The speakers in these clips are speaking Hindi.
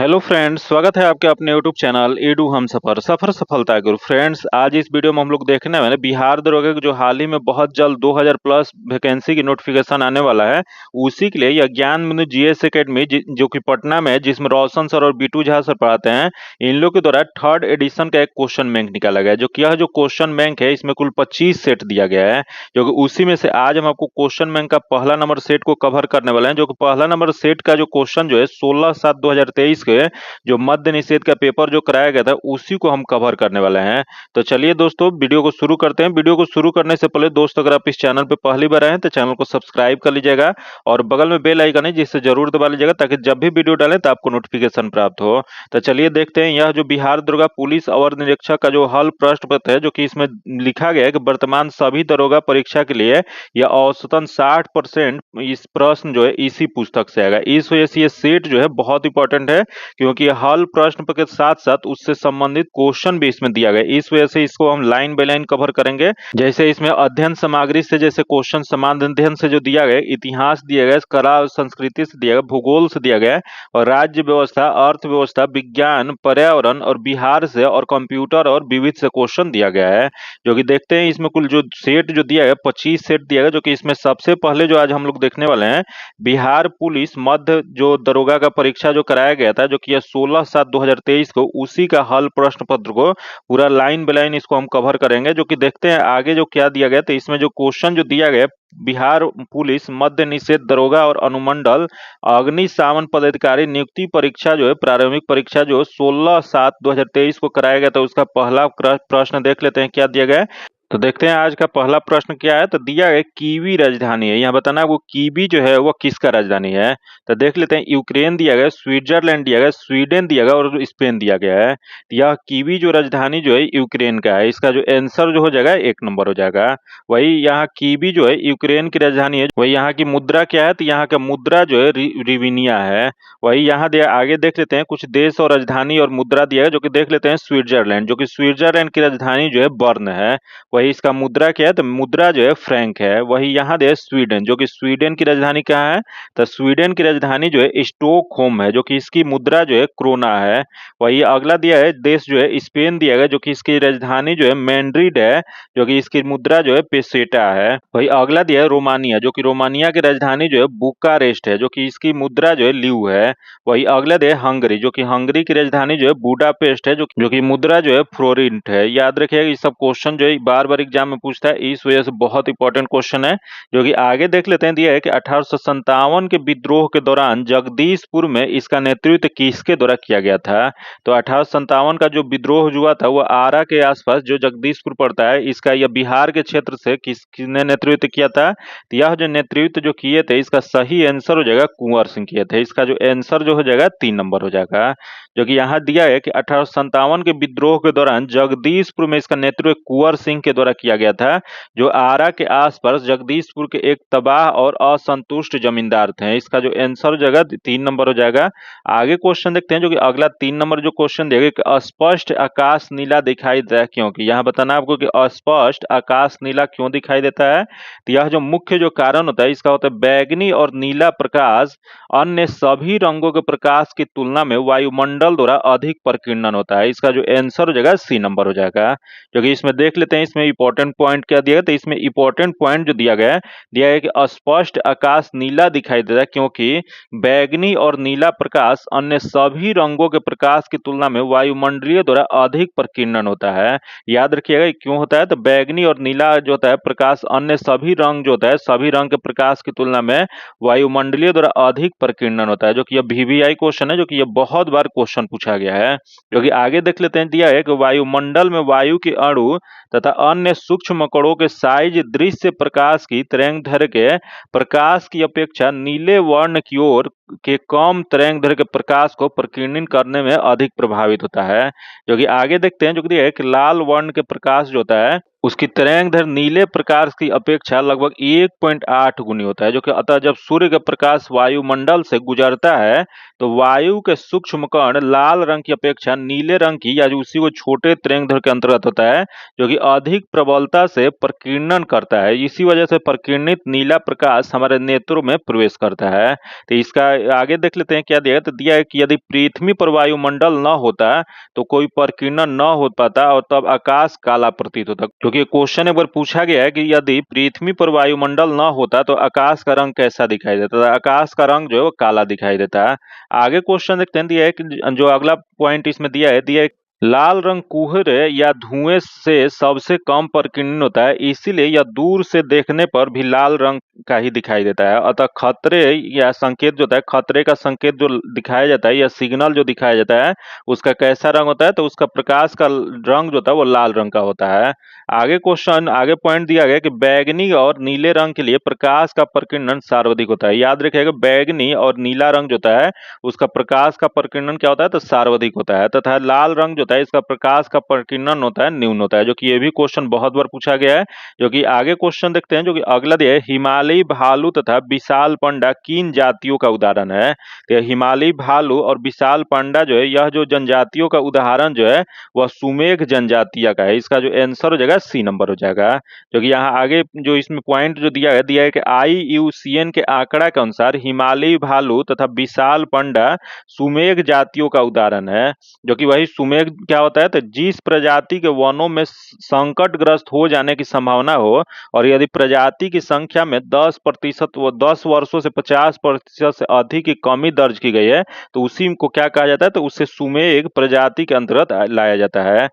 हेलो फ्रेंड्स, स्वागत है आपके अपने यूट्यूब चैनल एडू हम सफर सफर सफलता गुरु। फ्रेंड्स, आज इस वीडियो में हम लोग देखने वाले बिहार दरोगा के जो हाल ही में बहुत जल्द 2000 प्लस वैकेंसी की नोटिफिकेशन आने वाला है, उसी के लिए यह ज्ञान बिंदु जीएस एकेडमी जो कि पटना में है, जिसमें रोशन सर और बीटू झा सर पढ़ाते हैं, इन लोग के द्वारा थर्ड एडिशन का एक क्वेश्चन बैंक निकाला गया है। जो कि यह जो क्वेश्चन बैंक है, इसमें कुल 25 सेट दिया गया है। जो कि उसी में से आज हम आपको क्वेश्चन बैंक का पहला नंबर सेट को कवर करने वाले हैं। जो कि पहला नंबर सेट का जो क्वेश्चन जो है 16/7/2023 के जो मद्य निषेध का पेपर जो कराया गया था, उसी को हम कवर करने वाले हैं। तो चलिए दोस्तों, वीडियो को शुरू करते हैं। वीडियो को शुरू करने से पहले दोस्तों, अगर आप इस चैनल पे पहली बार आए हैं तो चैनल को सब्सक्राइब कर लीजिएगा और बगल में बेल आइकन है जिससे जरूर दबा लीजिएगा, ताकि जब भी वीडियो डालें तो आपको नोटिफिकेशन प्राप्त हो। तो चलिए देखते हैं, यह जो बिहार दरोगा पुलिस अवर निरीक्षक का जो हल प्रश्न पत्र है, जो कि इसमें लिखा गया है कि वर्तमान सभी दरोगा परीक्षा के लिए यह औसतन 60% इस प्रश्न जो है इसी पुस्तक से आएगा। इस वजह से ये सेट जो है बहुत इंपॉर्टेंट है, क्योंकि हल प्रश्न पत्र के साथ साथ उससे संबंधित क्वेश्चन भी इसमें दिया गया। इस वजह से इसको हम लाइन बाय लाइन कवर करेंगे। जैसे इसमें अध्ययन सामग्री से जैसे क्वेश्चन समान अध्ययन से जो दिया गया, इतिहास दिया गया, कला और संस्कृति से दिया गया, भूगोल से दिया गया, और राज्य व्यवस्था, अर्थव्यवस्था, विज्ञान, पर्यावरण और बिहार से, और कंप्यूटर और विविध से क्वेश्चन दिया गया है। जो कि देखते हैं इसमें कुल जो सेट जो दिया गया 25 सेट दिया गया। जो कि इसमें सबसे पहले जो आज हम लोग देखने वाले हैं, बिहार पुलिस मध्य जो दरोगा का परीक्षा जो कराया गया था, जो कि 16/7/2023 को, उसी का हल प्रश्न पत्र को पूरा लाइन बाय लाइन इसको हम कवर करेंगे। जो कि देखते हैं आगे जो क्या दिया गया। तो इसमें जो क्वेश्चन जो दिया गया, बिहार पुलिस मद्य निषेध दरोगा और अनुमंडल अग्निशमन पदाधिकारी नियुक्ति परीक्षा जो है, प्रारंभिक परीक्षा जो 16/7/2023 को कराया गया था, उसका पहला प्रश्न देख लेते हैं क्या दिया गया है। तो देखते हैं आज का पहला प्रश्न क्या है। तो दिया है कीवी राजधानी है, यहाँ बताना वो कीवी जो है वो किसका राजधानी है। तो देख लेते हैं, यूक्रेन दिया गया, स्विट्जरलैंड दिया गया, स्वीडन दिया गया और स्पेन दिया गया है। तो यह कीवी जो राजधानी जो है यूक्रेन का है, इसका जो आंसर जो हो जाएगा 1 नंबर हो जाएगा। वही यहाँ कीवी जो है यूक्रेन की राजधानी है। वही यहाँ की मुद्रा क्या है, तो यहाँ का मुद्रा जो है रिविनिया है। वही यहाँ दिया, आगे देख लेते हैं कुछ देश और राजधानी और मुद्रा दिया है। जो कि देख लेते हैं स्विट्जरलैंड, जो कि स्विट्जरलैंड की राजधानी जो है बर्न है। वही इसका मुद्रा क्या है, तो मुद्रा जो है फ्रैंक है। वही यहाँ दे स्वीडन, जो कि स्वीडन की राजधानी कहाँ है, तो स्वीडन की राजधानी जो है स्टॉकहोम है, जो कि इसकी मुद्रा जो है क्रोना है। वही अगला दिया है देश जो है स्पेन दिया गया, जो कि इसकी राजधानी जो है मैड्रिड है, जो कि इसकी मुद्रा जो है पेसेटा है। वही अगला दिया है रोमानिया, जो कि रोमानिया की राजधानी जो है बुकारेस्ट है, जो कि इसकी मुद्रा जो है ल्यू है। वही अगला दिया है हंगरी, जो कि हंगरी की राजधानी जो है बुडापेस्ट है, जो कि मुद्रा जो है फ्लोरिंट है। याद रखिएगा, ये सब क्वेश्चन जो है बार बार एग्जाम में पूछता है, इस वजह से बहुत इंपॉर्टेंट क्वेश्चन है। जो कि आगे देख लेते हैं, दिया है कि 1857 के विद्रोह के दौरान जगदीशपुर में इसका नेतृत्व किसके द्वारा किया गया था। तो 1857 का जो विद्रोह हुआ था वो आरा के आसपास जो जगदीशपुर पड़ता है, इसका यह बिहार के क्षेत्र से किसने नेतृत्व किया था। तो यह जो नेतृत्व जो किए थे, इसका सही आंसर हो जाएगा कुंवर सिंह किए थे। इसका जो आंसर जो हो जाएगा 3 नंबर हो जाएगा। जो कि यहाँ दिया है कि 1857 के विद्रोह के दौरान जगदीशपुर में इसका नेतृत्व कुंवर सिंह के द्वारा किया गया था, जो आरा के आसपास जगदीशपुर के एक तबाह और असंतुष्ट जमींदार थे। इसका जो आंसर हो जाएगा 3 नंबर हो जाएगा। आगे क्वेश्चन देखते हैं, जो कि अगला 3 नंबर जो क्वेश्चन देगा कि अस्पष्ट आकाश नीला दिखाई देता है क्योंकि। यहाँ बताना आपको कि अस्पष्ट आकाश नीला क्यों दिखाई देता है। तो यह जो मुख्य जो कारण होता है, इसका होता है बैगनी और नीला प्रकाश अन्य सभी रंगों के प्रकाश की तुलना में वायुमंडल द्वारा अधिक प्रकीर्णन होता है। इसका जो आंसर हो जाएगा सी नंबर हो जाएगा। जो कि इसमें देख लेते हैं, इसमें इंपॉर्टेंट पॉइंट क्या दिया गया। तो इसमें इंपॉर्टेंट पॉइंट जो दिया गया है कि अस्पष्ट आकाश नीला दिखाई देता है क्योंकि बैगनी और नीला प्रकाश अन्य सभी रंगों के प्रकाश की तुलना में वायुमंडलीय द्वारा अधिक प्रकीर्णन होता है। याद रखिएगा क्यों होता है, तो बैगनी और नीला जो होता है प्रकाश अन्य सभी रंग जो होता है, सभी रंग के प्रकाश की तुलना में वायुमंडलीय द्वारा अधिक प्रकीर्णन होता है। जो कि यह VVI क्वेश्चन है, जो कि यह बहुत बार क्वेश्चन पूछा गया है। जो कि आगे देख लेते हैं, दिया है कि वायुमंडल में वायु के अणु तथा अन्य सूक्ष्म कणों के साइज दृश्य प्रकाश की तरंगदैर्घ्य के प्रकाश की अपेक्षा नीले वर्ण की ओर के कम तरंगदैर्घ्य के प्रकाश को प्रकीर्णन करने में अधिक प्रभावित होता है। जो कि आगे देखते हैं, जो कि एक लाल वर्ण के प्रकाश जो होता है उसकी तरंगदैर्घ्य नीले प्रकाश की अपेक्षा लगभग 1.8 गुनी होता है। जो कि अतः जब सूर्य का प्रकाश वायुमंडल से गुजरता है तो वायु के सूक्ष्म कण लाल रंग की अपेक्षा नीले रंग की या जो उसी को छोटे तरंगदैर्घ्य के अंतर्गत होता है, जो कि अधिक प्रबलता से प्रकीर्णन करता है। इसी वजह से प्रकीर्णित नीला प्रकाश हमारे नेत्रों में प्रवेश करता है। तो इसका आगे देख लेते हैं क्या दिया है। तो दिया है कि यदि पृथ्वी पर वायुमंडल न होता तो कोई प्रकीर्णन न हो पाता और तब आकाश काला प्रतीत होता। क्योंकि क्वेश्चन एक बार पूछा गया है कि यदि पृथ्वी पर वायुमंडल न होता तो आकाश का रंग कैसा दिखाई देता। तो आकाश का रंग जो है वो काला दिखाई देता है। आगे क्वेश्चन देखते हैं। दिया है कि जो अगला पॉइंट इसमें दिया है लाल रंग कुहरे या धुएं से सबसे कम प्रकीर्णन होता है, इसीलिए यह दूर से देखने पर भी लाल रंग का ही दिखाई देता है। अतः खतरे या संकेत जो होता है, खतरे का संकेत जो दिखाया जाता है या सिग्नल जो दिखाया जाता है, उसका कैसा रंग होता है। तो उसका प्रकाश का रंग जो होता है वो लाल रंग का होता है। आगे पॉइंट दिया गया कि बैगनी और नीले रंग के लिए प्रकाश का प्रकीर्णन सर्वाधिक होता है। याद रखिएगा, बैगनी और नीला रंग जो होता है उसका प्रकाश का प्रकीर्णन क्या होता है, तो सर्वाधिक होता है। तथा लाल रंग जो होता है इसका प्रकाश का प्रकीर्णन होता है न्यून होता है। जो कि ये भी क्वेश्चन बहुत बार पूछा गया है। जो कि आगे क्वेश्चन देखते हैं, जो कि अगला दिया है, हिमालयी भालू तथा विशाल पांडा किन जातियों का उदाहरण है। तो हिमालयी भालू और विशाल पांडा जो है, यह जो जनजातियों का उदाहरण जो है वह सुमेघ जनजातीय का है। इसका जो आंसर हो जाएगा सी नंबर हो जाएगा। जो कि यहाँ आगे जो इसमें पॉइंट जो दिया है कि IUCN के आंकड़ा के अनुसार हिमालयी भालू तथा विशाल पांडा सुमेघ जातियों का उदाहरण है। जो कि वही सुमेघ क्या होता है, तो जिस प्रजाति के वनों में संकटग्रस्त हो जाने की संभावना हो और यदि प्रजाति की संख्या में 10% व 10 वर्षों से 50% से अधिक की कमी दर्ज की गई है, तो उसी को क्या कहा जाता है, तो उससे सुमेघ प्रजाति के अंतर्गत लाया जाता है।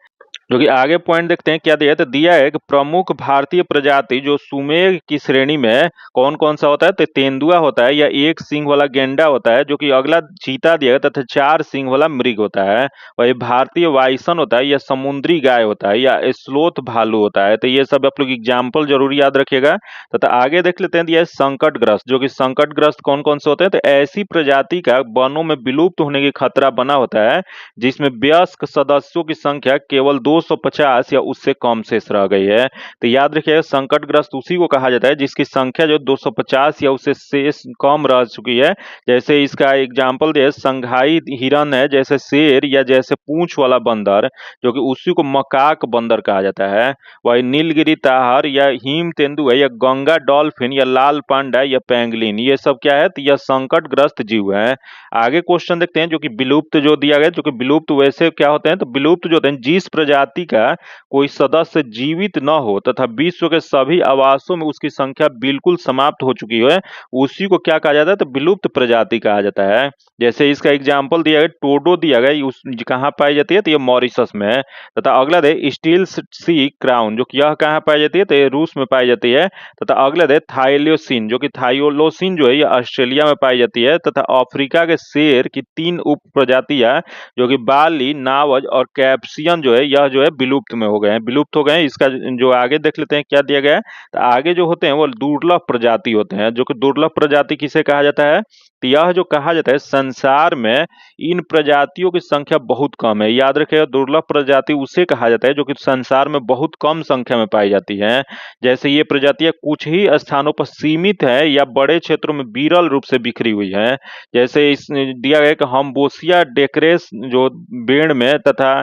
जो कि आगे पॉइंट देखते हैं क्या दिया है। तो दिया है कि प्रमुख भारतीय प्रजाति जो सुमेघ की श्रेणी में कौन कौन सा होता है, तो तेंदुआ होता है या एक सींग वाला गेंडा होता है। जो कि अगला चीता दिया है तथा 4 सींग वाला मृग होता है। वही भारतीय वाइसन होता है या समुद्री गाय होता है या स्लोथ भालू होता है। तो ये सब आप लोग एग्जाम्पल जरूर याद रखिएगा। तथा आगे देख लेते हैं दिया है संकटग्रस्त। जो कि संकटग्रस्त कौन कौन से होते हैं, तो ऐसी प्रजाति का वनों में विलुप्त होने की खतरा बना होता है जिसमें वयस्क सदस्यों की संख्या केवल 250 या उससे कम शेष रह गई है। तो याद रखिएगा, संकटग्रस्त उसी को कहा जाता है जिसकी संख्या जो 250 या उससे शेष कम रह चुकी है। जैसे इसका एग्जाम्पल दिया, संघाई हिरन है, जैसे शेर या जैसे पूंछ वाला बंदर, जो कि उसी को मकाक बंदर कहा जाता है। वही नीलगिरी ताहर या हिम तेंदुआ या गंगा डॉल्फिन या लाल पांडा या पेंगलिन, ये सब क्या है, तो यह संकटग्रस्त जीव है। आगे क्वेश्चन देखते हैं, जो कि विलुप्त जो दिया गया। जो कि विलुप्त वैसे क्या होते हैं, तो विलुप्त जो होते हैं जिस प्रजाति का कोई सदस्य जीवित न हो तथा विश्व के सभी आवासों में उसकी संख्या बिल्कुल समाप्त हो चुकी है, उसी को क्या कहा जाता है, तो विलुप्त प्रजाति कहा जाता है। जैसे इसका एग्जाम्पल दिया गया, टोडो दिया गया, उस कहाँ पाई जाती है, तो ये मॉरिशस में है। तथा अगला दे स्टील सी क्राउन, जो कि यह कहाँ पाई जाती है, तो ये रूस में पाई जाती है। तथा अगला दे थाइलोसिन, जो कि थाइलोसिन जो है ये ऑस्ट्रेलिया में पाई जाती है। तथा अफ्रीका के शेर की 3 उप प्रजातियां, जो कि बाली, नावज और कैप्सियन जो है, यह जो है विलुप्त में हो गए हैं, विलुप्त हो गए हैं। इसका जो आगे देख लेते हैं क्या दिया गया है। तो आगे जो होते हैं वो दुर्लभ प्रजाति होते हैं। जो कि दुर्लभ प्रजाति किसे कहा जाता है, तो यह जो कहा जाता है, संसार में इन प्रजातियों की संख्या बहुत कम है। याद रखिएगा, दुर्लभ प्रजाति उसे कहा जाता है जो कि संसार में बहुत कम संख्या में पाई जाती है। जैसे ये प्रजातियां कुछ ही स्थानों पर सीमित है या बड़े क्षेत्रों में विरल रूप से बिखरी हुई है। जैसे इस दिया गया कि हम्बोसिया डेक्रेस जो बेड़ में तथा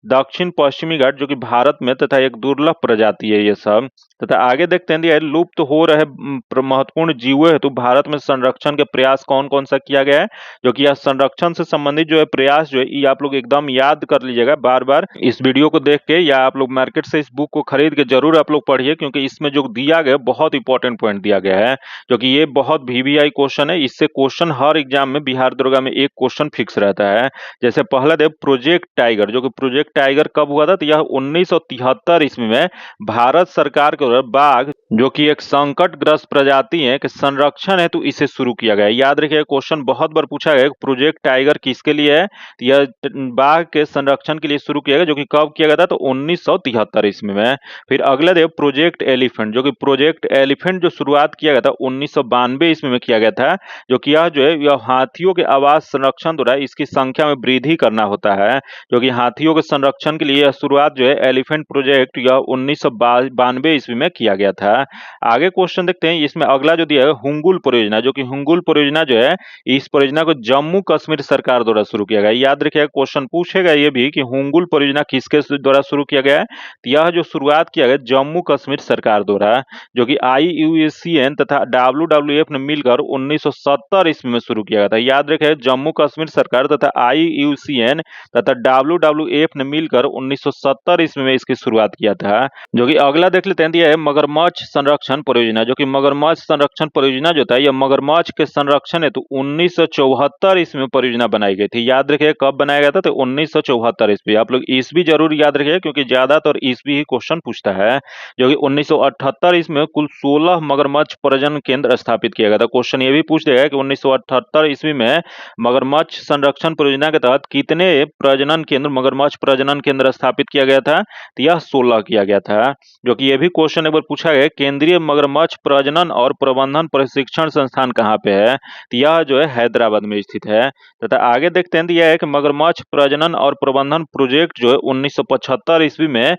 दक्षिण पश्चिमी घाट जो कि भारत में, तथा एक दुर्लभ प्रजाति है ये सब। तथा आगे देखते हैं दिया है, लुप्त हो रहे महत्वपूर्ण जीवों हेतु भारत में संरक्षण के प्रयास कौन कौन सा किया गया है। जो कि यह संरक्षण से संबंधित जो है प्रयास जो है, ये आप लोग एकदम याद कर लीजिएगा बार बार इस वीडियो को देख के, या आप लोग मार्केट से इस बुक को खरीद के जरूर आप लोग पढ़िए, क्योंकि इसमें जो दिया गया बहुत इंपॉर्टेंट पॉइंट दिया गया है। जो कि ये बहुत VVI क्वेश्चन है। इससे क्वेश्चन हर एग्जाम में बिहार दरोगा में एक क्वेश्चन फिक्स रहता है। जैसे पहला दे प्रोजेक्ट टाइगर। जो कि प्रोजेक्ट टाइगर कब हुआ था, तो यह 1973 ईस्वी में भारत सरकार के द्वारा बाघ जो कि एक संकटग्रस्त प्रजाति है के संरक्षण है तो इसे शुरू किया गया। याद रखिए, क्वेश्चन बहुत बार पूछा गया, प्रोजेक्ट टाइगर किसके लिए है, तो यह बाघ के संरक्षण के लिए शुरू किया गया। जो कि कब किया गया था, तो 1973 ईस्वी में। फिर अगला दे प्रोजेक्ट एलिफेंट। जो कि प्रोजेक्ट एलिफेंट जो शुरुआत किया गया था 1992 ईस्वी में किया गया था। जो कि यह जो है यह हाथियों के आवास संरक्षण द्वारा इसकी संख्या में वृद्धि करना होता है। जो कि हाथियों के संरक्षण के लिए यह शुरुआत जो है एलिफेंट प्रोजेक्ट यह 1992 ईस्वी में किया गया था। आगे क्वेश्चन देखते हैं, इसमें अगला जो दिया है हुंगुल परियोजना, जो कि हुंगुल परियोजना जो है, इस परियोजना को जम्मू कश्मीर सरकार द्वारा शुरू किया गया। याद रखिएगा, क्वेश्चन पूछेगा ये भी कि हुंगुल परियोजना किसके द्वारा शुरू किया गया है। तो यह जो शुरुआत किया गया जम्मू कश्मीर सरकार द्वारा, जो कि IUCN तथा WWF ने मिलकर 1970 ईस्वी में शुरू किया गया था। याद रखिएगा, जम्मू कश्मीर सरकार तथा IUCN तथा WWF ने मिलकर 1970 ईस्वी में इसकी शुरुआत किया था। जो कि अगला देख लेते हैं, दिया है मगरमच्छ संरक्षण परियोजना, जो कि मगरमच्छ संरक्षण परियोजना जो था, यह मगरमच्छ के संरक्षण हेतु 1974 ईस्वी में परियोजना बनाई गई थी। याद रखिए कब बनाया गया था, तो 1974 ईस्वी। आप लोग ईस्वी जरूर याद रखिए, क्योंकि ज्यादातर ईस्वी ही क्वेश्चन पूछता है। जो कि 1978 ईस्वी में कुल 16 मगरमच्छ प्रजनन केंद्र स्थापित किया गया था। क्वेश्चन ये भी पूछ देगा कि 1978 ईस्वी में मगरमच्छ संरक्षण परियोजना के तहत कितने प्रजनन केंद्र, मगरमच्छ प्रजनन केंद्र स्थापित किया गया था। तो यह 16 किया गया था। जो कि ये भी क्वेश्चन एक बार पूछा गया, केंद्रीय मगरमच्छ प्रजनन और प्रबंधन प्रशिक्षण संस्थान कहाँ पे है। तो यह जो है हैदराबाद में स्थित है। तथा आगे देखते हैं, यह है कि मगरमच्छ प्रजनन और प्रबंधन प्रोजेक्ट जो है 1975 ईस्वी में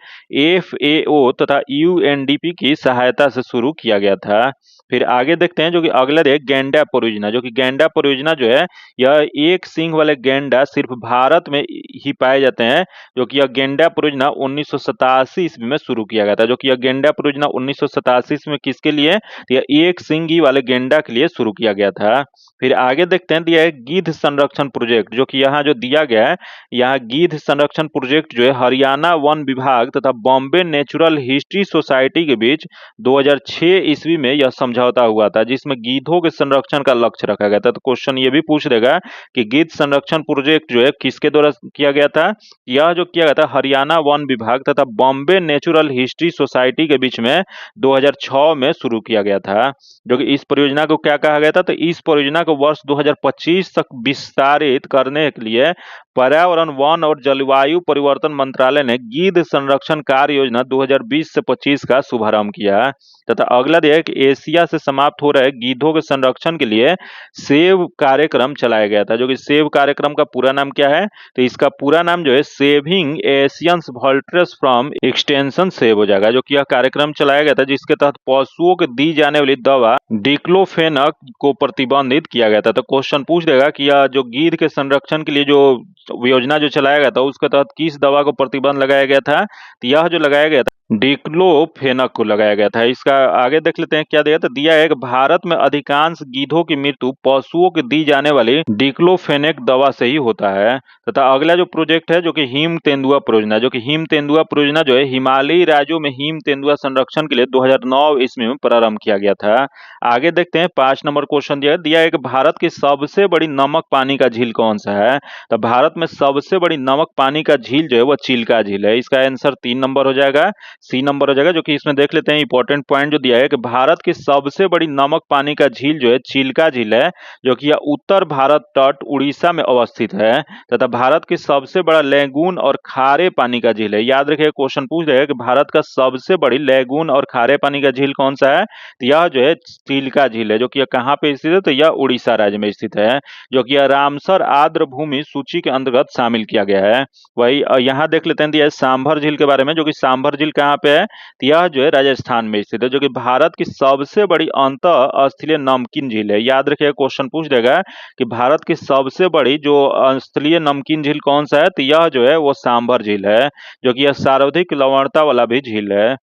FAO तथा UNDP की सहायता से शुरू किया गया था। फिर आगे देखते हैं, जो कि अगला है गैंडा परियोजना, जो कि गैंडा परियोजना जो है, यह एक सींग वाले गैंडा सिर्फ भारत में ही पाए जाते हैं। जो कि यह गैंडा परियोजना 1987 ईस्वी में शुरू किया गया था। जो कि यह गैंडा परियोजना 1987 ईस्वी में किसके लिए, तो यह एक सींगी वाले गैंडा के लिए शुरू किया गया था। फिर आगे देखते हैं, दिया है गिद्ध संरक्षण प्रोजेक्ट, जो कि यहाँ जो दिया गया है, यहाँ गिद्ध संरक्षण प्रोजेक्ट जो है हरियाणा वन विभाग तथा बॉम्बे नेचुरल हिस्ट्री सोसाइटी के बीच 2006 ईस्वी में यह समझौता हुआ था, जिसमें गिद्धों के संरक्षण का लक्ष्य रखा गया था। तो क्वेश्चन ये भी पूछ देगा कि गिद्ध संरक्षण प्रोजेक्ट जो है किसके द्वारा किया गया था। यह जो किया गया था हरियाणा वन विभाग तथा बॉम्बे नेचुरल हिस्ट्री सोसाइटी के बीच में 2006 में शुरू किया गया था। जो कि इस परियोजना को क्या कहा गया था, तो इस परियोजना को वर्ष 2025 तक विस्तारित करने के लिए पर्यावरण, वन और जलवायु परिवर्तन मंत्रालय ने गिद्ध संरक्षण कार्य योजना 2020 से 25 का शुभारंभ किया। तथा अगला दिया है कि एशिया से समाप्त हो रहे गिद्धों के संरक्षण के लिए सेव कार्यक्रम चलाया गया था। जो कि सेव कार्यक्रम का पूरा नाम क्या है, तो इसका पूरा नाम जो है सेविंग एशियंस वॉल्ट्रस फ्रॉम एक्सटेंशन सेव हो जाएगा। जो कि यह कार्यक्रम चलाया गया था, जिसके तहत पशुओं को दी जाने वाली दवा डिक्लोफेनक को प्रतिबंधित किया गया था। तो क्वेश्चन पूछ देगा कि यह जो गिद्ध के संरक्षण के लिए जो योजना जो चलाया गया था, उसके तहत किस दवा को प्रतिबंध लगाया गया था। तो यह जो लगाया गया था डिक्लोफेनक को लगाया गया था। इसका आगे देख लेते हैं क्या दिया, तो दिया है कि भारत में अधिकांश गिद्धों की मृत्यु पशुओं को दी जाने वाली डिक्लोफेनक दवा से ही होता है। तथा अगला जो प्रोजेक्ट है, जो कि हिम तेंदुआ परियोजना, जो कि हिम तेंदुआ परियोजना जो है हिमालयी राज्यों में हिम तेंदुआ संरक्षण के लिए 2009 ईस्वी में प्रारंभ किया गया था। आगे देखते हैं 5 नंबर क्वेश्चन दिया है कि भारत की सबसे बड़ी नमक पानी का झील कौन सा है। तो भारत में सबसे बड़ी नमक पानी का झील जो है वह चिल्का झील है। इसका आंसर 3 नंबर हो जाएगा, C नंबर हो जाएगा। जो कि इसमें देख लेते हैं इंपॉर्टेंट पॉइंट जो दिया है कि भारत की सबसे बड़ी नमक पानी का झील जो है चिल्का झील है, जो कि यह उत्तर भारत तट उड़ीसा में अवस्थित है। तथा भारत की सबसे बड़ा लैगून और खारे पानी का झील है। याद रखिए, क्वेश्चन पूछ रहे हैं कि भारत का सबसे बड़ी लैगून और खारे पानी का झील कौन सा है। तो यह जो है चिल्का झील है, जो कि यह कहाँ पे स्थित है, तो यह उड़ीसा राज्य में स्थित है। जो कि यह रामसर आर्द्र भूमि सूची के अंतर्गत शामिल किया गया है। वही यहाँ देख लेते हैं, दिया है सांभर झील के बारे में, जो कि सांभर झील कहाँ पे है, तो यह जो है राजस्थान में स्थित है। जो कि भारत की सबसे बड़ी अंतः स्थलीय नमकीन झील है। याद रखिएगा, क्वेश्चन पूछ देगा कि भारत की सबसे बड़ी जो स्थलीय नमकीन झील कौन सा है, तो यह जो है वो सांभर झील है। जो कि यह सर्वाधिक लवणता वाला भी झील है।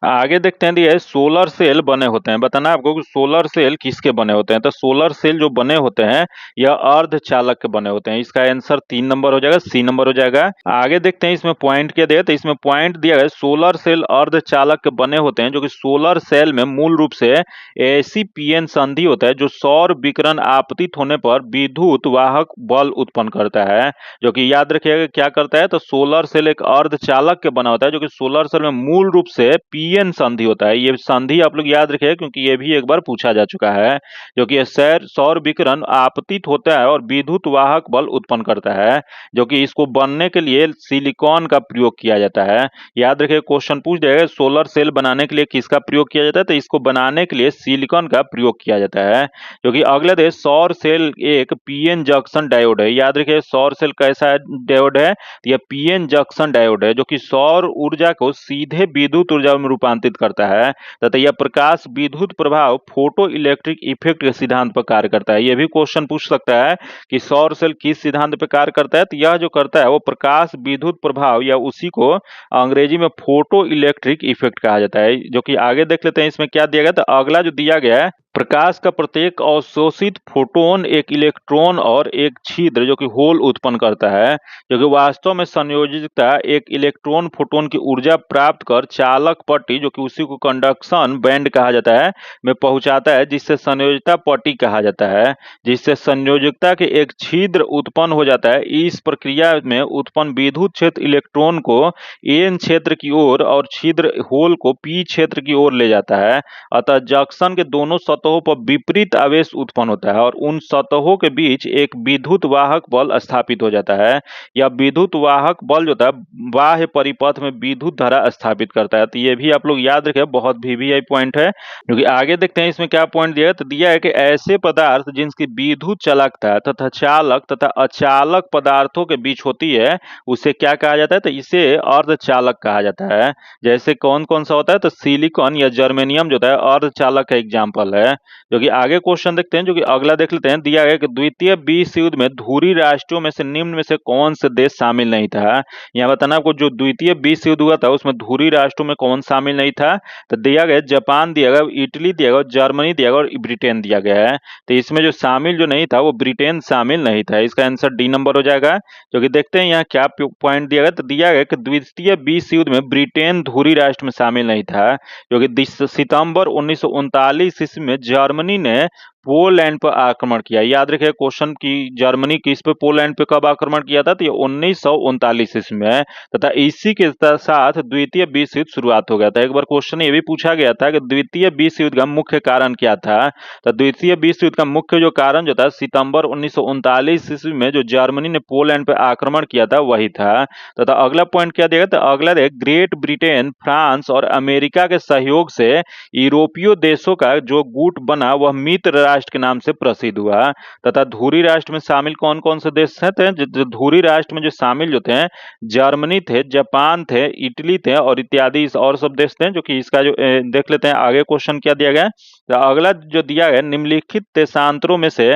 आगे देखते हैं, दिया है सोलर सेल बने होते हैं। बताना आपको कि सोलर सेल किसके बने होते हैं। तो सोलर सेल जो बने होते हैं यह अर्धचालक के बने होते हैं। इसका आंसर 3 नंबर हो जाएगा, C नंबर हो जाएगा। आगे देखते हैं इसमें पॉइंट क्या दिया, तो इसमें पॉइंट दिया है सोलर सेल अर्धचालक के बने होते हैं। जो कि सोलर सेल में मूल रूप से ऐसी पीएन संधि होता है जो सौर विकिरण आपतित होने पर विद्युत वाहक बल उत्पन्न करता है। जो कि याद रखिएगा क्या करता है, तो सोलर सेल एक अर्धचालक के बना होता है। जो कि सोलर सेल में मूल रूप से पीएन संधि होता है। ये संधि आप लोग याद रखिए, क्योंकि ये भी एक बार पूछा जा चुका है। जो कि सौर विकिरण आपतित होता है और विद्युत वाहक बल उत्पन्न करता है। जो कि इसको बनने के लिए सिलिकॉन का प्रयोग किया जाता है। याद रखिए, क्वेश्चन पूछ जाएगा सोलर सेल बनाने के लिए किसका प्रयोग किया जाता है, तो इसको बनाने के लिए सिलिकॉन का प्रयोग किया जाता है। जो कि अगला है सौर सेल एक पीएन जंक्शन डायोड है। याद रखिए, सौर सेल कैसा डायोड है, यह पीएन जंक्शन डायोड है, जो कि सौर ऊर्जा को सीधे विद्युत ऊर्जा में रूपांतरित करता है तथा यह प्रकाश विद्युत प्रभाव फोटो इलेक्ट्रिक इफेक्ट के सिद्धांत पर कार्य करता है। यह भी क्वेश्चन पूछ सकता है कि सौर सेल किस सिद्धांत पर कार्य करता है, तो यह जो करता है वो प्रकाश विद्युत प्रभाव या उसी को अंग्रेजी में फोटो इलेक्ट्रिक इफेक्ट कहा जाता है। जो कि आगे देख लेते हैं इसमें क्या दिया गया। तो अगला जो दिया गया है, प्रकाश का प्रत्येक अवशोषित फोटोन एक इलेक्ट्रॉन और एक छिद्र जो कि होल उत्पन्न करता है, जो कि वास्तव में संयोजकता एक इलेक्ट्रॉन फोटोन की ऊर्जा प्राप्त कर चालक पट्टी जो कि उसी को कंडक्शन बैंड कहा जाता है में पहुंचाता है, जिससे संयोजकता पट्टी कहा जाता है, जिससे संयोजकता के एक छिद्र उत्पन्न हो जाता है। इस प्रक्रिया में उत्पन्न विद्युत क्षेत्र इलेक्ट्रॉन को एन क्षेत्र की ओर और छिद्र होल को पी क्षेत्र की ओर ले जाता है। अतः जंक्शन के दोनों सतहों पर विपरीत आवेश उत्पन्न होता है और उन सतहों के बीच एक विद्युत वाहक बल स्थापित हो जाता है। यह विद्युत वाहक बल जो था बाह्य परिपथ में विद्युत धारा स्थापित करता है। तो ये भी आप लोग याद रखें, बहुत वीवीआई पॉइंट है। क्योंकि आगे देखते हैं इसमें क्या पॉइंट दिया है। तो दिया है कि ऐसे पदार्थ जिनकी विद्युत चालकता तथा चालक तथा अचालक पदार्थों के बीच होती है उसे क्या कहा जाता है, तो इसे अर्धचालक कहा जाता है। जैसे कौन कौन सा होता है, तो सिलिकॉन या जर्मेनियम जो होता है अर्धचालक का एग्जाम्पल है। जो कि आगे क्वेश्चन देखते हैं, जो कि अगला देख लेते हैं। दिया गया कि द्वितीय विश्व युद्ध में धुरी राष्ट्रों में से निम्न में से कौन से देश शामिल नहीं था। यहाँ बताना आपको, जो द्वितीय विश्व युद्ध हुआ था उसमें धुरी राष्ट्रों में कौन शामिल नहीं था। तो दिया गया जापान दिया गया, इटली दिया गया, जर्मनी दिया गया और ब्रिटेन दिया गया है। तो इसमें जो शामिल जो नहीं था वो ब्रिटेन शामिल नहीं था। इसका आंसर डी नंबर हो जाएगा। जो कि देखते हैं यहाँ क्या पॉइंट दिया गया। तो दिया गया कि द्वितीय विश्व युद्ध में ब्रिटेन धुरी राष्ट्र में शामिल नहीं था, क्योंकि सितंबर 1939 ईस्वी में जर्मनी ने पोलैंड पर आक्रमण किया। याद रखिए क्वेश्चन की, जर्मनी किस पे पोलैंड पे कब आक्रमण किया था, तो ये 1939 ईस्वी में, तथा इसी के साथ द्वितीय विश्व युद्ध शुरुआत हो गया था। एक बार क्वेश्चन ये भी पूछा गया था कि द्वितीय विश्व युद्ध का मुख्य कारण क्या था। तो द्वितीय विश्व युद्ध का मुख्य जो कारण जो था सितंबर 1939 ईस्वी में जो जर्मनी ने पोलैंड पे आक्रमण किया था वही था। तथा अगला पॉइंट क्या दिया गया, तो अगला देख, ग्रेट ब्रिटेन, फ्रांस और अमेरिका के सहयोग से यूरोपीय देशों का जो गुट बना वह मित्र राष्ट्र के नाम से प्रसिद्ध हुआ। तथा धुरी राष्ट्र में शामिल कौन कौन से देश थे, जो धुरी राष्ट्र में जो शामिल जो थे, जर्मनी थे, जापान थे, इटली थे और इत्यादि और सब देश थे। जो कि इसका जो देख लेते हैं आगे क्वेश्चन क्या दिया गया। तो अगला जो दिया गया, निम्नलिखित देशांतरों में से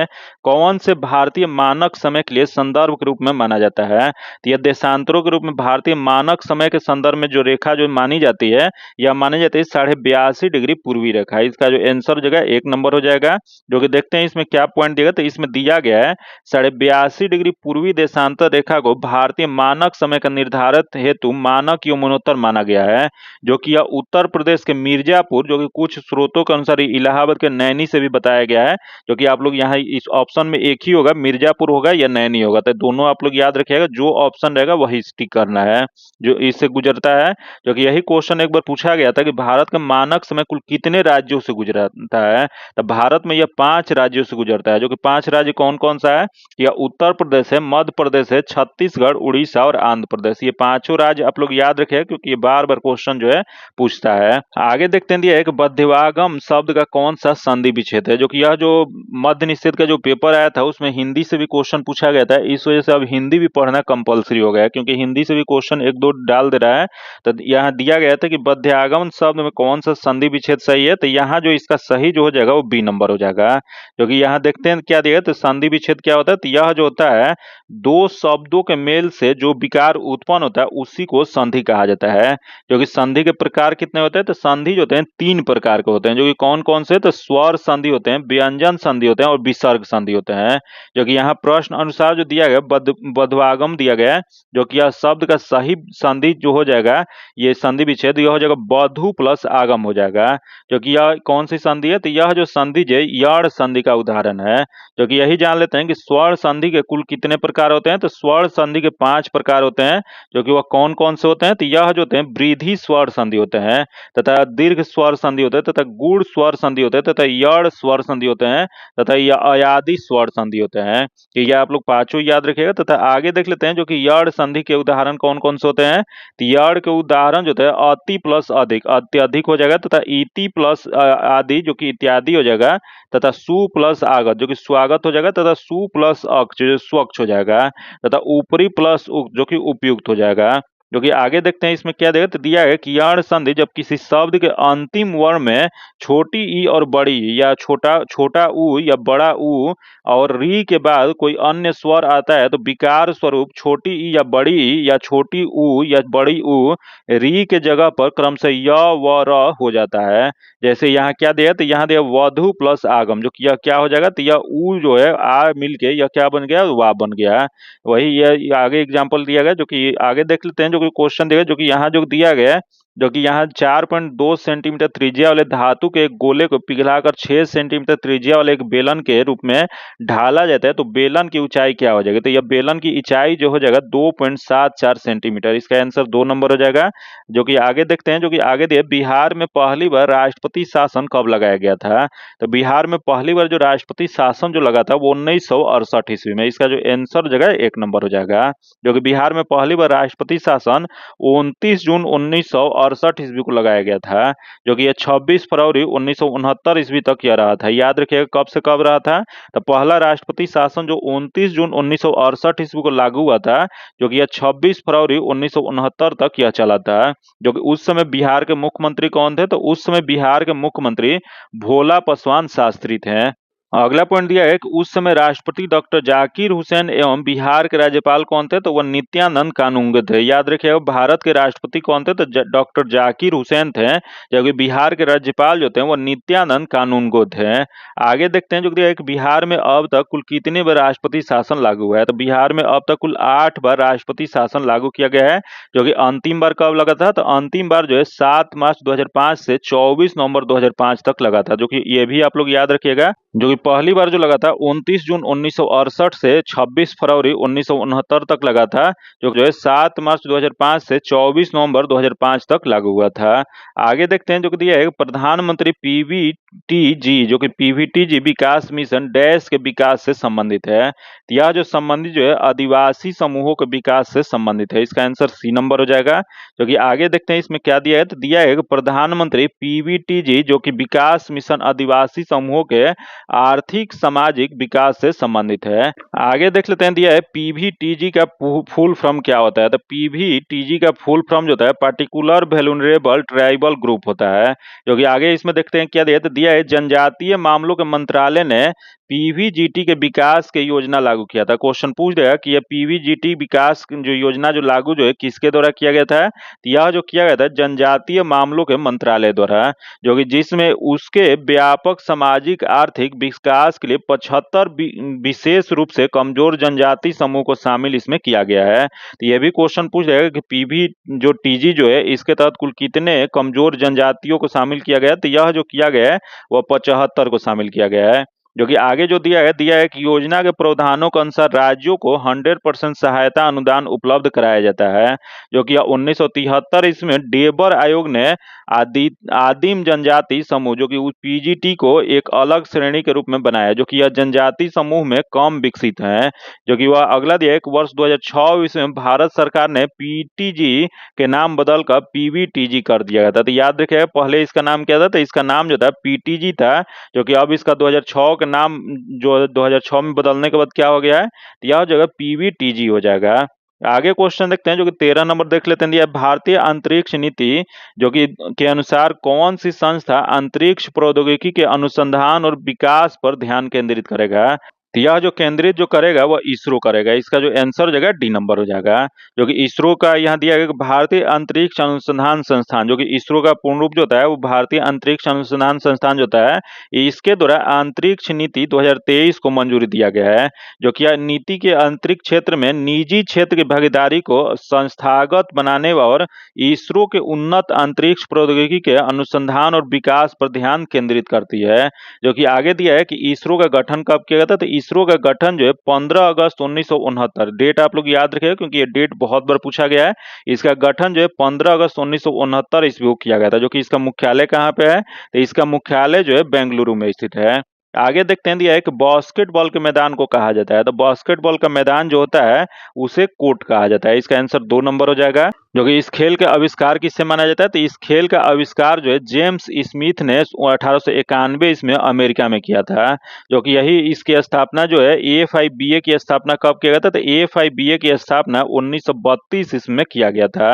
कौन से भारतीय मानक समय के लिए संदर्भ के रूप में माना जाता है। तो यह देशांतरों के रूप में भारतीय मानक समय के संदर्भ में जो रेखा जो मानी जाती है, यह मानी जाती है 82.5 डिग्री पूर्वी रेखा। इसका जो आंसर हो जाएगा 1 नंबर हो जाएगा। जो कि देखते हैं इसमें क्या पॉइंट दिया गया। तो इसमें दिया गया है 82.5 डिग्री पूर्वी देशांतर रेखा को भारतीय मानक समय का निर्धारित हेतु मानक यमुनोत्तर माना गया है। जो कि यह उत्तर प्रदेश के मिर्जापुर, जो कि कुछ स्रोतों के अनुसार इलाहाबाद के नैनी से भी बताया गया है। जो कि आप लोग यहाँ इस ऑप्शन में एक ही होगा, मिर्जापुर होगा या नैनी होगा। तो दोनों आप लोग याद रखिएगा, जो ऑप्शन रहेगा वही टिक करना है जो इससे गुजरता है। जो कि यही क्वेश्चन एक बार पूछा गया था कि भारत का मानक समय कुल कितने राज्यों से गुजरता है। तो भारत में यह 5 राज्यों से गुजरता है। जो कि 5 राज्य कौन कौन सा है, यह उत्तर प्रदेश है, मध्य प्रदेश है, छत्तीसगढ़, उड़ीसा और आंध्र प्रदेश। ये पांचों राज्य आप लोग याद रखें, क्योंकि ये बार बार क्वेश्चन जो है पूछता है। आगे देखते हैं दिया है कि बध्यवागम शब्द का कौन सा संधि विच्छेद है। जो कि यह जो मध्य निषेध का जो पेपर आया था उसमें हिंदी से भी क्वेश्चन पूछा गया था। इस वजह से अब हिंदी भी पढ़ना कंपलसरी हो गया है, क्योंकि हिंदी से भी क्वेश्चन 1-2 डाल दे रहा है। तो यहाँ दिया गया था कि बध्यवागम शब्द में कौन सा संधि विच्छेद सही है। तो यहाँ जो इसका सही जो हो जाएगा वो बी नंबर हो जाएगा। जो कि यहाँ देखते हैं क्या दिया है। तो संधि विच्छेद क्या होता है, तो यह जो होता है दो शब्दों के मेल से जो विकार उत्पन्न होता है उसी को संधि कहा जाता है। जो कि संधि के प्रकार कितने होते हैं, तो संधि जो होते हैं 3 प्रकार के होते हैं। जो कि कौन कौन से, तो स्वर संधि होते हैं, व्यंजन संधि होते हैं और विसर्ग संधि होते हैं। जो कि यहाँ प्रश्न अनुसार जो दिया गया बध्यवागम दिया गया है। जो कि यह शब्द का सही संधि जो हो जाएगा, ये संधि विच्छेद यह हो जाएगा बधु प्लस आगम हो जाएगा। जो कि यह कौन सी संधि है, तो यह जो संधि है यड़ संधि का उदाहरण है। जो कि यही जान लेते हैं कि स्वर संधि के कुल कितने प्रकार होते हैं। तो स्वर संधि के 5 प्रकार होते हैं। जो कि वह कौन कौन से होते हैं, तो यह जो होते हैं वृद्धि स्वर संधि होते हैं, तथा दीर्घ स्वर संधि होते हैं, तथा गुण स्वर संधि होते हैं, तथा यड़ स्वर संधि होते हैं, तथा यह अयादि स्वर संधि होते हैं। कि यह आप लोग पांचों याद रखिएगा। तथा आगे देख लेते हैं जो कि यड़ संधि के उदाहरण कौन कौन से होते हैं। तो यड़ के उदाहरण जो होते हैं अति प्लस अधिक, अत्यधिक हो जाएगा, तथा इति प्लस आदि जो कि इत्यादि हो जाएगा, तथा सु प्लस आगत जो कि स्वागत हो जाएगा, तथा सु प्लस अक्ष जो स्वच्छ हो जाएगा, तथा ऊपरी प्लस जो कि उपयुक्त हो जाएगा। जो कि आगे देखते हैं इसमें क्या देगा, तो दिया है कि यण संधि जब किसी शब्द के अंतिम वर्ण में छोटी ई और बड़ी ई या छोटा ऊ या बड़ा ऊ और री के बाद कोई अन्य स्वर आता है तो विकार स्वरूप छोटी ई या बड़ी ई या छोटी ऊ या बड़ी ऊ री के जगह पर क्रमशः य व र हो जाता है। जैसे यहाँ क्या दिया, तो यहाँ दिया वधु प्लस आगम, जो कि यह क्या हो जाएगा, तो यह ऊ जो है आ मिल के यह क्या बन गया, वा बन गया। वही ये आगे एग्जाम्पल दिया गया, जो कि आगे देख लेते हैं, जो कि क्वेश्चन दिया, जो कि यहाँ जो दिया गया है, जो कि यहाँ 4.2 सेंटीमीटर त्रिज्या वाले धातु के एक गोले को पिघलाकर 6 सेंटीमीटर त्रिज्या वाले एक बेलन के रूप में ढाला जाता है तो बेलन की ऊंचाई क्या हो जाएगी, तो यह बेलन की ऊंचाई जो हो जाएगा 2.74 सेंटीमीटर। इसका आंसर 2 नंबर हो जाएगा। जो कि आगे देखते हैं, जो कि आगे दिया बिहार में पहली बार राष्ट्रपति शासन कब लगाया गया था, तो बिहार में पहली बार जो राष्ट्रपति शासन जो लगा था वो 1968 ईस्वी में। इसका जो आंसर जगह 1 नंबर हो जाएगा। जो कि बिहार में पहली बार राष्ट्रपति शासन 29 जून 1968 ईस्वी को लगाया गया था, जो कि यह 26 फरवरी 1969 ईस्वी तक यह रहा था। याद रखिएगा कब से कब रहा था, तो पहला राष्ट्रपति शासन जो 29 जून 1968 ईस्वी को लागू हुआ था, जो कि यह 26 फरवरी 1969 तक यह चला था। जो कि उस समय बिहार के मुख्यमंत्री कौन थे, तो उस समय बिहार के मुख्यमंत्री भोला पासवान शास्त्री थे। अगला पॉइंट दिया है कि उस समय राष्ट्रपति डॉक्टर जाकिर हुसैन एवं बिहार के राज्यपाल कौन थे, तो वह नित्यानंद कानूनगो थे। याद रखिएगा भारत के राष्ट्रपति कौन थे, तो डॉक्टर जाकिर हुसैन थे, जबकि बिहार के राज्यपाल जो थे वो नित्यानंद कानूनगो थे। आगे देखते हैं, जो दिया है कि बिहार में अब तक कुल कितने बार राष्ट्रपति शासन लागू हुआ है, तो बिहार में अब तक कुल 8 बार राष्ट्रपति शासन लागू किया गया है। जो कि अंतिम बार कब लगा था, तो अंतिम बार जो है 7 मार्च 2005 से 24 नवंबर 2005 तक लगा था। जो कि ये भी आप लोग याद रखिएगा, जो कि पहली बार जो लगा था 29 जून 1968 से 26 फरवरी 1969 तक लगा था, जो है 7 मार्च 2005 से 24 नवंबर 2005 तक लागू हुआ था। आगे देखते हैं, जो कि दिया है प्रधानमंत्री पीवीटीजी, जो कि पीवीटीजी विकास मिशन डैश के विकास से संबंधित है। यह जो संबंधित जो है आदिवासी समूहों के विकास से संबंधित है। इसका आंसर सी नंबर हो जाएगा। जो कि आगे देखते हैं इसमें क्या दिया है, तो दिया है प्रधानमंत्री पीवीटीजी जो कि विकास मिशन आदिवासी समूहों के आर्थिक सामाजिक विकास से संबंधित है। आगे देख लेते हैं, दिया है पीवीटीजी का फुल फॉर्म क्या होता है, तो पीवीटीजी का फुल फॉर्म जो होता है पार्टिकुलर वैल्यूरेबल ट्राइबल ग्रुप होता है। जो कि आगे इसमें देखते हैं क्या दिया है, तो दिया है जनजातीय मामलों के मंत्रालय ने पीवीजीटी के विकास के योजना लागू किया था। क्वेश्चन पूछ देगा कि यह पीवीजीटी विकास जो योजना जो लागू जो है किसके द्वारा किया गया था, तो यह जो किया गया था जनजातीय मामलों के मंत्रालय द्वारा, जो कि जिसमें उसके व्यापक सामाजिक आर्थिक विकास के लिए 75 विशेष रूप से कमजोर जनजाति समूह को शामिल इसमें किया गया है। तो यह भी क्वेश्चन पूछ देगा कि पीवी जो टीजी जो है इसके तहत कुल कितने कमजोर जनजातियों को शामिल किया गया है, तो यह जो किया गया है वह 75 को शामिल किया गया है। जो कि आगे जो दिया है कि योजना के प्रावधानों के अनुसार राज्यों को 100% सहायता अनुदान उपलब्ध कराया जाता है। जो कि 1973 इसमें डेबर आयोग ने आदिम जनजाति समूह जो कि पीजीटी को एक अलग श्रेणी के रूप में बनाया, जो कि यह जनजाति समूह में कम विकसित है। जो कि वह अगला दिया है कि वर्ष 2006 इसमें भारत सरकार ने पीटीजी के नाम बदलकर पीवीटीजी कर दिया गया था। तो याद रखिएगा पहले इसका नाम क्या था, तो इसका नाम जो था पीटीजी था, जो कि अब इसका 2006 का नाम जो 2006 में बदलने के बाद क्या हो गया है, तो यह जगह पीवीटीजी हो जाएगा। आगे क्वेश्चन देखते हैं, जो कि 13 नंबर देख लेते हैं। भारतीय अंतरिक्ष नीति जो कि के अनुसार कौन सी संस्था अंतरिक्ष प्रौद्योगिकी के अनुसंधान और विकास पर ध्यान केंद्रित करेगा, तो यह जो केंद्रित जो करेगा वह इसरो करेगा। इसका जो आंसर हो जाएगा डी नंबर हो जाएगा। जो कि इसरो का यहाँ दिया गया भारतीय अंतरिक्ष अनुसंधान संस्थान, जो कि इसरो का पूर्ण रूप जो होता है वो भारतीय अंतरिक्ष अनुसंधान संस्थान जो होता है, इसके द्वारा अंतरिक्ष नीति 2023 को मंजूरी दिया गया है। जो कि यह नीति के अंतरिक्ष क्षेत्र में निजी क्षेत्र की भागीदारी को संस्थागत बनाने और इसरो के उन्नत अंतरिक्ष प्रौद्योगिकी के अनुसंधान और विकास पर ध्यान केंद्रित करती है। जो कि आगे दिया है कि इसरो का गठन कब किया गया था, तो इसरो का गठन जो है 15 अगस्त 1969, डेट आप लोग याद रखिएगा क्योंकि ये डेट बहुत बार पूछा गया है। इसका गठन जो है 15 अगस्त 1969 ईस्वी को किया गया था। जो कि इसका मुख्यालय कहाँ पे है, तो इसका मुख्यालय जो है बेंगलुरु में स्थित है। आगे देखते हैं, दिया है कि बास्केटबॉल के मैदान को कहा जाता है, तो बास्केटबॉल का मैदान जो होता है उसे कोर्ट कहा जाता है। इसका आंसर 2 नंबर हो जाएगा। जो कि इस खेल का आविष्कार किससे माना जाता है, तो इस खेल का आविष्कार जो है जेम्स स्मिथ ने 1891 इसमें अमेरिका में किया था। जो कि यही इसकी स्थापना जो है AFIBA की स्थापना कब किया गया था, तो AFIBA की स्थापना 1932 इसमें किया गया था।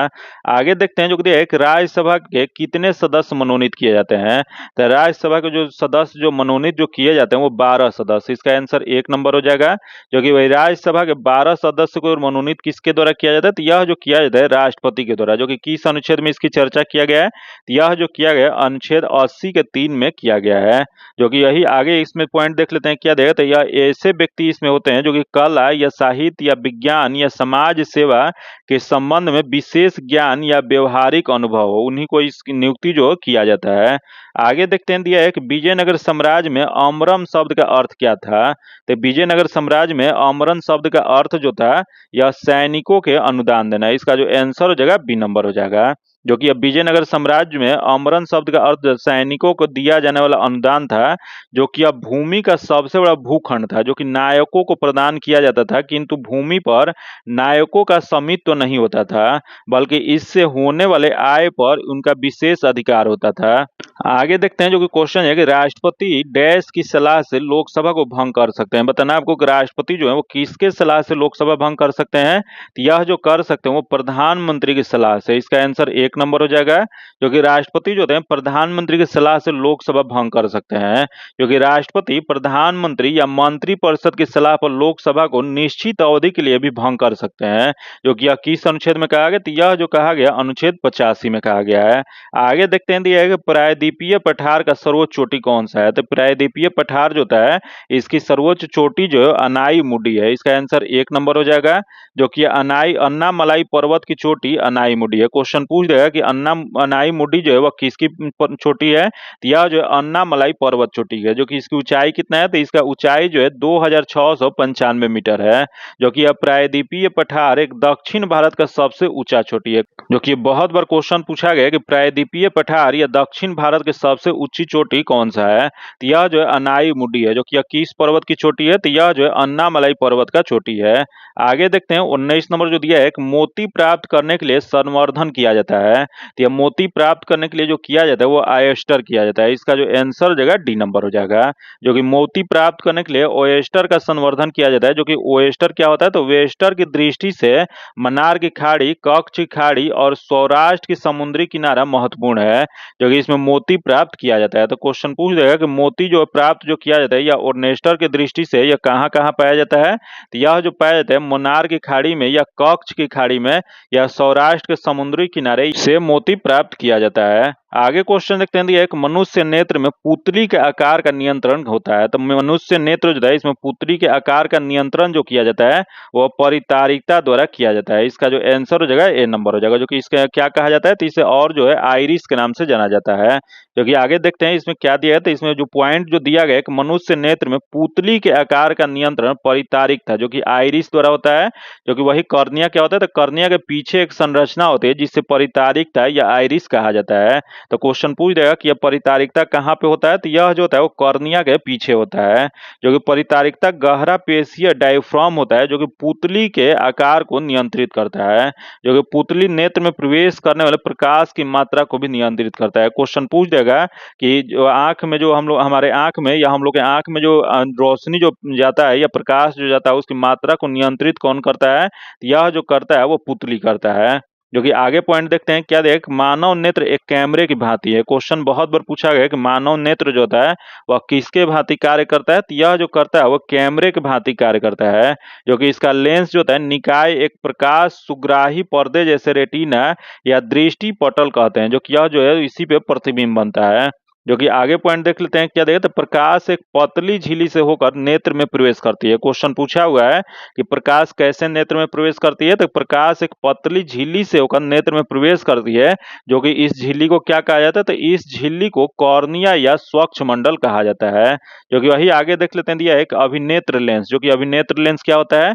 आगे देखते हैं जो कि एक राज्यसभा के कितने सदस्य मनोनीत किए जाते हैं, तो राज्यसभा के जो सदस्य जो मनोनीत जो किए जाते हैं वो 12 सदस्य। इसका आंसर 1 नंबर हो जाएगा। जो कि वही राज्यसभा के 12 सदस्य को मनोनीत किसके द्वारा किया जाता है, तो यह जो किया जाता है राष्ट्रपति के द्वारा। जो कि किस अनुच्छेद में इसकी चर्चा किया गया है, तो यह जो किया गया अनुच्छेद 80 के 3 में किया गया है। जो कि यही आगे इसमें पॉइंट देख लेते हैं क्या देगा, तो यह ऐसे व्यक्ति इसमें होते हैं जो कि कला या साहित्य या विज्ञान या समाज सेवा के संबंध में विशेष ज्ञान या व्यवहारिक अनुभव हो, उन्हीं को इसकी नियुक्ति जो किया जाता है। आगे देखते हैं दिया है कि विजयनगर साम्राज्य में अमरम शब्द का अर्थ क्या था, तो विजयनगर साम्राज्य में अमरन शब्द का अर्थ जो था यह सैनिकों के अनुदान देना है। इसका जो आंसर हो जाएगा बी नंबर हो जाएगा। जो कि अब विजयनगर साम्राज्य में अमरन शब्द का अर्थ सैनिकों को दिया जाने वाला अनुदान था, जो कि अब भूमि का सबसे बड़ा भूखंड था जो कि नायकों को प्रदान किया जाता था, किंतु भूमि पर नायकों का स्वामित्व नहीं होता था, बल्कि इससे होने वाले आय पर उनका विशेष अधिकार होता था। आगे देखते हैं जो कि क्वेश्चन है कि राष्ट्रपति डैश की सलाह से लोकसभा को भंग कर सकते हैं। बताना आपको कि राष्ट्रपति जो है वो किसके सलाह से लोकसभा भंग कर सकते हैं, तो यह जो कर सकते हैं वो प्रधानमंत्री की सलाह से। इसका आंसर 1 नंबर हो जाएगा। जो कि राष्ट्रपति जो होते हैं प्रधानमंत्री की सलाह से लोकसभा भंग कर सकते हैं। जो कि राष्ट्रपति प्रधानमंत्री या मंत्रिपरिषद की सलाह पर लोकसभा को निश्चित अवधि के लिए भी भंग कर सकते हैं। जो कि यह किस अनुच्छेद में कहा गया, तो यह जो कहा गया अनुच्छेद 85 में कहा गया है। आगे देखते हैं दिया है कि प्रायद्वीपीय पठार का सर्वोच्च चोटी कौन सा है, तो प्रायद्वीपीय पठार जो होता है इसकी सर्वोच्च चोटी जो है अनाईमुडी है। इसका आंसर 1 नंबर हो जाएगा। जो कि अन्नामलाई पर्वत की चोटी अनाईमुडी है। क्वेश्चन पूछ देगा कि अनाईमुडी जो है वह किसकी चोटी है, तो यह जो है अन्नामलाई पर्वत चोटी है। जो कि इसकी ऊंचाई कितना है, तो इसका ऊंचाई जो है 2695 मीटर है। जो कि यह प्रायद्वीपीय पठार एक दक्षिण भारत का सबसे ऊंचा चोटी है। जो कि बहुत बार क्वेश्चन पूछा गया कि प्रायद्वीपीय पठार या दक्षिण भारत के सबसे ऊंची चोटी कौन सा है, तो यह जो है अनाईमुडी है। जो कि यह किस पर्वत की चोटी है, तो यह जो है अन्नामलाई पर्वत का चोटी है। आगे देखते हैं 19 नंबर जो दिया है कि मोती प्राप्त करने के लिए संवर्धन किया जाता है, तो यह मोती प्राप्त करने के लिए जो किया जाता है वो ऑयस्टर किया जाता है। इसका जो आंसर हो जाएगा डी नंबर हो जाएगा। जो कि मोती प्राप्त करने के लिए ऑयस्टर का संवर्धन किया जाता है। जो कि ऑयस्टर क्या होता है, तो वेस्टर की दृष्टि से मन्नार की खाड़ी, कच्छ की खाड़ी और सौराष्ट्र की समुद्री किनारा महत्वपूर्ण है। जो कि इसमें मोती प्राप्त किया जाता है। तो क्वेश्चन पूछ देगा कि मोती जो प्राप्त जो किया जाता है या ऑर्नेस्टर की दृष्टि से यह कहाँ कहाँ पाया जाता है, तो यह जो पाया जाता है मन्नार की खाड़ी में या कच्छ की खाड़ी में या सौराष्ट्र के समुद्री किनारे से मोती प्राप्त किया जाता है। आगे क्वेश्चन देखते हैं एक मनुष्य नेत्र में पुतली के आकार का नियंत्रण होता है। तो मनुष्य नेत्र जो है इसमें पुतली के आकार का नियंत्रण जो किया जाता है वह परितारिकता द्वारा किया जाता है। इसका जो आंसर हो जाएगा ए नंबर हो जाएगा। जो कि इसका क्या कहा जाता है, तो इसे और जो है आइरिस के नाम से जाना जाता है। जो कि आगे देखते हैं इसमें क्या दिया है, तो इसमें जो पॉइंट जो दिया गया है कि मनुष्य नेत्र में पुतली के आकार का नियंत्रण परितारिकता जो कि आइरिस द्वारा होता है। जो कि वही कर्निया क्या होता है, तो कर्निया के पीछे एक संरचना होती है जिससे परितारिकता या आइरिस कहा जाता है। तो क्वेश्चन पूछ देगा कि यह परितारिकता कहाँ पे होता है, तो यह जो होता है वो कर्निया के पीछे होता है। जो कि परितारिकता गहरा पेशीय डायफ्राम होता है जो कि पुतली के आकार को नियंत्रित करता है। जो कि पुतली नेत्र में प्रवेश करने वाले प्रकाश की मात्रा को भी नियंत्रित करता है। क्वेश्चन पूछ देगा कि जो आंख में जो हम लोग हमारे आंख में या हम लोग के आंख में जो रोशनी जो जाता है या प्रकाश जो जाता है उसकी मात्रा को नियंत्रित कौन करता है, यह जो करता है वो पुतली करता है। जो कि आगे पॉइंट देखते हैं क्या देख, मानव नेत्र एक कैमरे की भांति है। क्वेश्चन बहुत बार पूछा गया कि मानव नेत्र जो होता है वह किसके भांति कार्य करता है, तो यह जो करता है वह कैमरे के भांति कार्य करता है। जो कि इसका लेंस जो होता है निकाय एक प्रकाश सुग्राही पर्दे जैसे रेटिना या दृष्टि पटल कहते हैं। जो कि यह जो है इसी पे प्रतिबिंब बनता है। जो कि आगे पॉइंट देख लेते हैं क्या देखें, तो प्रकाश एक पतली झिल्ली से होकर नेत्र में प्रवेश करती है। क्वेश्चन पूछा हुआ है कि प्रकाश कैसे नेत्र में प्रवेश करती है, तो प्रकाश एक पतली झिल्ली से होकर नेत्र में प्रवेश करती है। जो कि इस झिल्ली को क्या कहा जाता है, तो इस झिल्ली को कॉर्निया या स्वच्छ मंडल कहा जाता है। जो कि वही आगे देख लेते हैं दिया एक अभिनेत्र लेंस। जो कि अभिनेत्र लेंस क्या होता है,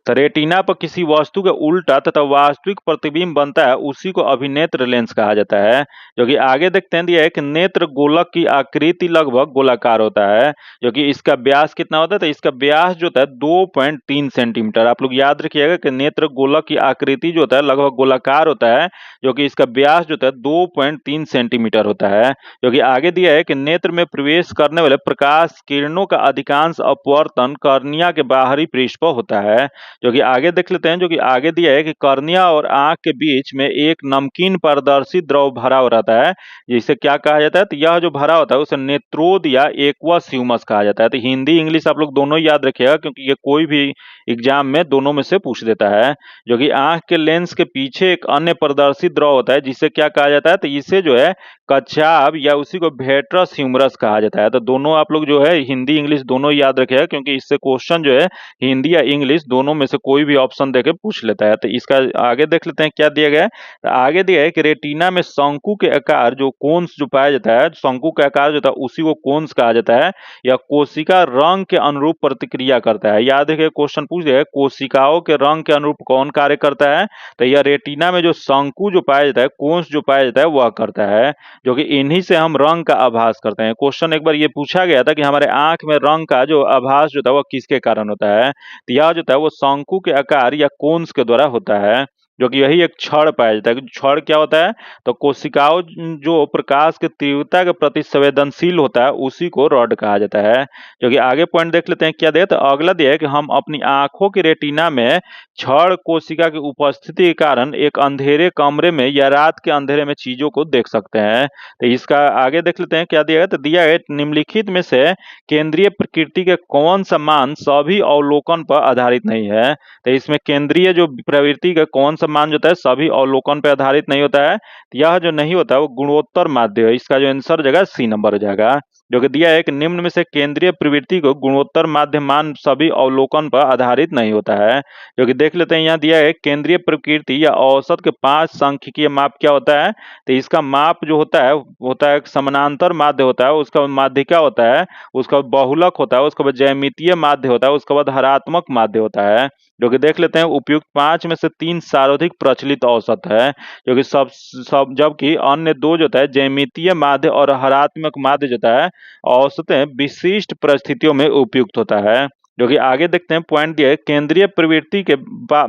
तो रेटिना पर किसी वस्तु के उल्टा तथा वास्तविक प्रतिबिंब बनता है उसी को अभिनेत्र लेंस कहा जाता है। जो कि आगे देखते हैं दिया एक नेत्र गोलक गोलक की आकृति लगभग गोलाकार होता है, जो कि इसका व्यास कितना होता है, तो इसका व्यास जो होता है 2.3 सेंटीमीटर। आप लोग याद रखिएगा कि नेत्र गोलक की आकृति जो होता है लगभग गोलाकार होता है, जो कि इसका व्यास जो होता है 2.3 सेंटीमीटर होता है। जो कि आगे दिया है कि नेत्र में प्रवेश करने वाले प्रकाश किरणों का अधिकांश अपवर्तन कॉर्निया के बाहरी पृष्ठ पर होता है। जो कि आगे देख लेते हैं, जो कि आगे दिया है कि कॉर्निया और आंख के बीच में एक नमकीन पारदर्शी द्रव भरा हो रहता है, जिसे क्या कहा जाता है, तो यह जो भरा होता है उसे नेत्रोद या एक्वस ह्यूमस कहा जाता है। तो हिंदी इंग्लिश आप लोग दोनों याद रखिएगा, क्योंकि ये कोई भी एग्जाम में दोनों में से पूछ देता है। जो कि आंख के लेंस के पीछे एक अन्य पारदर्शी द्रव होता है, जिसे क्या कहा जाता है, तो इसे जो है कच्छाप या उसी को वेट्रस ह्यूमरस कहा जाता है। तो दोनों आप लोग जो है हिंदी इंग्लिश दोनों याद रखिएगा, क्योंकि इससे क्वेश्चन जो है हिंदी या इंग्लिश दोनों में से कोई भी ऑप्शन देके पूछ लेता है। तो इसका आगे देख लेते हैं क्या दिया गया है। तो आगे दिया है कि रेटिना में शंकु के आकार जो कोन्स जो पाया जाता है, शंकु का आकार जो होता है उसी को कोन्स कहा जाता है। यह कोशिका रंग के अनुरूप प्रतिक्रिया करता है। याद रखिए क्वेश्चन पूछ दिया है कोशिकाओं के रंग के अनुरूप कौन कार्य करता है, तो यह रेटिना में जो शंकु जो पाया जाता है, कोन्स जो पाया जाता है वह करता है, जो कि इन्हीं से हम रंग का आभास करते हैं। क्वेश्चन एक बार ये पूछा गया था कि हमारे आंख में रंग का जो आभास जो था वह किसके कारण होता है, तो यह जो था वो शंकु के आकार या कोन्स के द्वारा होता है। जो कि यही एक क्षण पाया जाता है। क्षण क्या होता है, तो कोशिकाओं जो प्रकाश की तीव्रता के प्रति संवेदनशील होता है उसी को रॉड कहा जाता है। जो कि आगे पॉइंट देख लेते हैं क्या दिया, तो अगला दिया है कि हम अपनी आंखों की रेटिना में क्षण कोशिका की उपस्थिति के कारण एक अंधेरे कमरे में या रात के अंधेरे में चीजों को देख सकते हैं। तो इसका आगे देख लेते हैं क्या दिया है, तो दिया है निम्नलिखित में से केंद्रीय प्रकृति के कौन सा मान सभी अवलोकन पर आधारित नहीं है। तो इसमें केंद्रीय जो प्रवृत्ति का कौन सा मान जो होता है सभी अवलोकन पर आधारित नहीं होता है, तो यह जो नहीं होता है वो गुणोत्तर माध्य है। इसका जो आंसर हो जाएगा सी नंबर हो जाएगा। जो कि दिया है कि निम्न में से केंद्रीय प्रवृत्ति को गुणोत्तर माध्य मान सभी अवलोकन पर आधारित नहीं होता है। जो कि देख लेते हैं यहाँ दिया है केंद्रीय प्रकृति या औसत के 5 सांख्यिकीय माप क्या होता है, तो इसका माप जो होता है समानांतर माध्य होता है, उसका माध्यिका होता है, उसका बहुलक होता है, उसके बाद ज्यामितीय माध्य होता है, उसके बाद हरात्मक माध्य होता है। जो कि देख लेते हैं उपयुक्त 5 में से 3 सर्वाधिक प्रचलित औसत है, जो कि सब जबकि अन्य 2 जो होता है ज्यामितीय माध्य और हरात्मक माध्य जो होता है औसतें विशिष्ट परिस्थितियों में उपयुक्त होता है। जो कि आगे देखते हैं पॉइंट दिया है केंद्रीय प्रवृत्ति के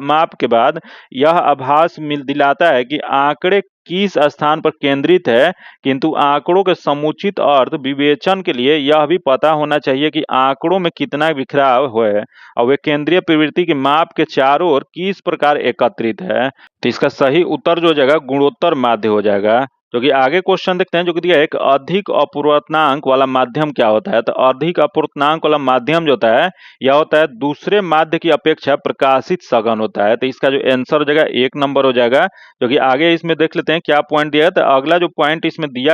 माप के बाद यह आभास मिल दिलाता है कि आंकड़े किस स्थान पर केंद्रित है, किंतु आंकड़ों के समुचित अर्थ विवेचन के लिए यह भी पता होना चाहिए कि आंकड़ों में कितना बिखराव है और वे केंद्रीय प्रवृत्ति के माप के चारों ओर किस प्रकार एकत्रित है। तो इसका सही उत्तर जो हो जाएगा गुणोत्तर माध्य हो जाएगा। जो कि आगे क्वेश्चन देखते हैं, जो कि दिया है एक अधिक अपवर्तनांक वाला माध्यम क्या होता है, तो अधिक अपवर्तनांक वाला माध्यम जो होता है यह होता है दूसरे माध्य की अपेक्षा प्रकाशित सघन होता है। तो इसका जो आंसर हो जाएगा 1 नंबर हो जाएगा। जो कि आगे इसमें देख लेते हैं क्या पॉइंट दिया है, तो अगला जो पॉइंट इसमें दिया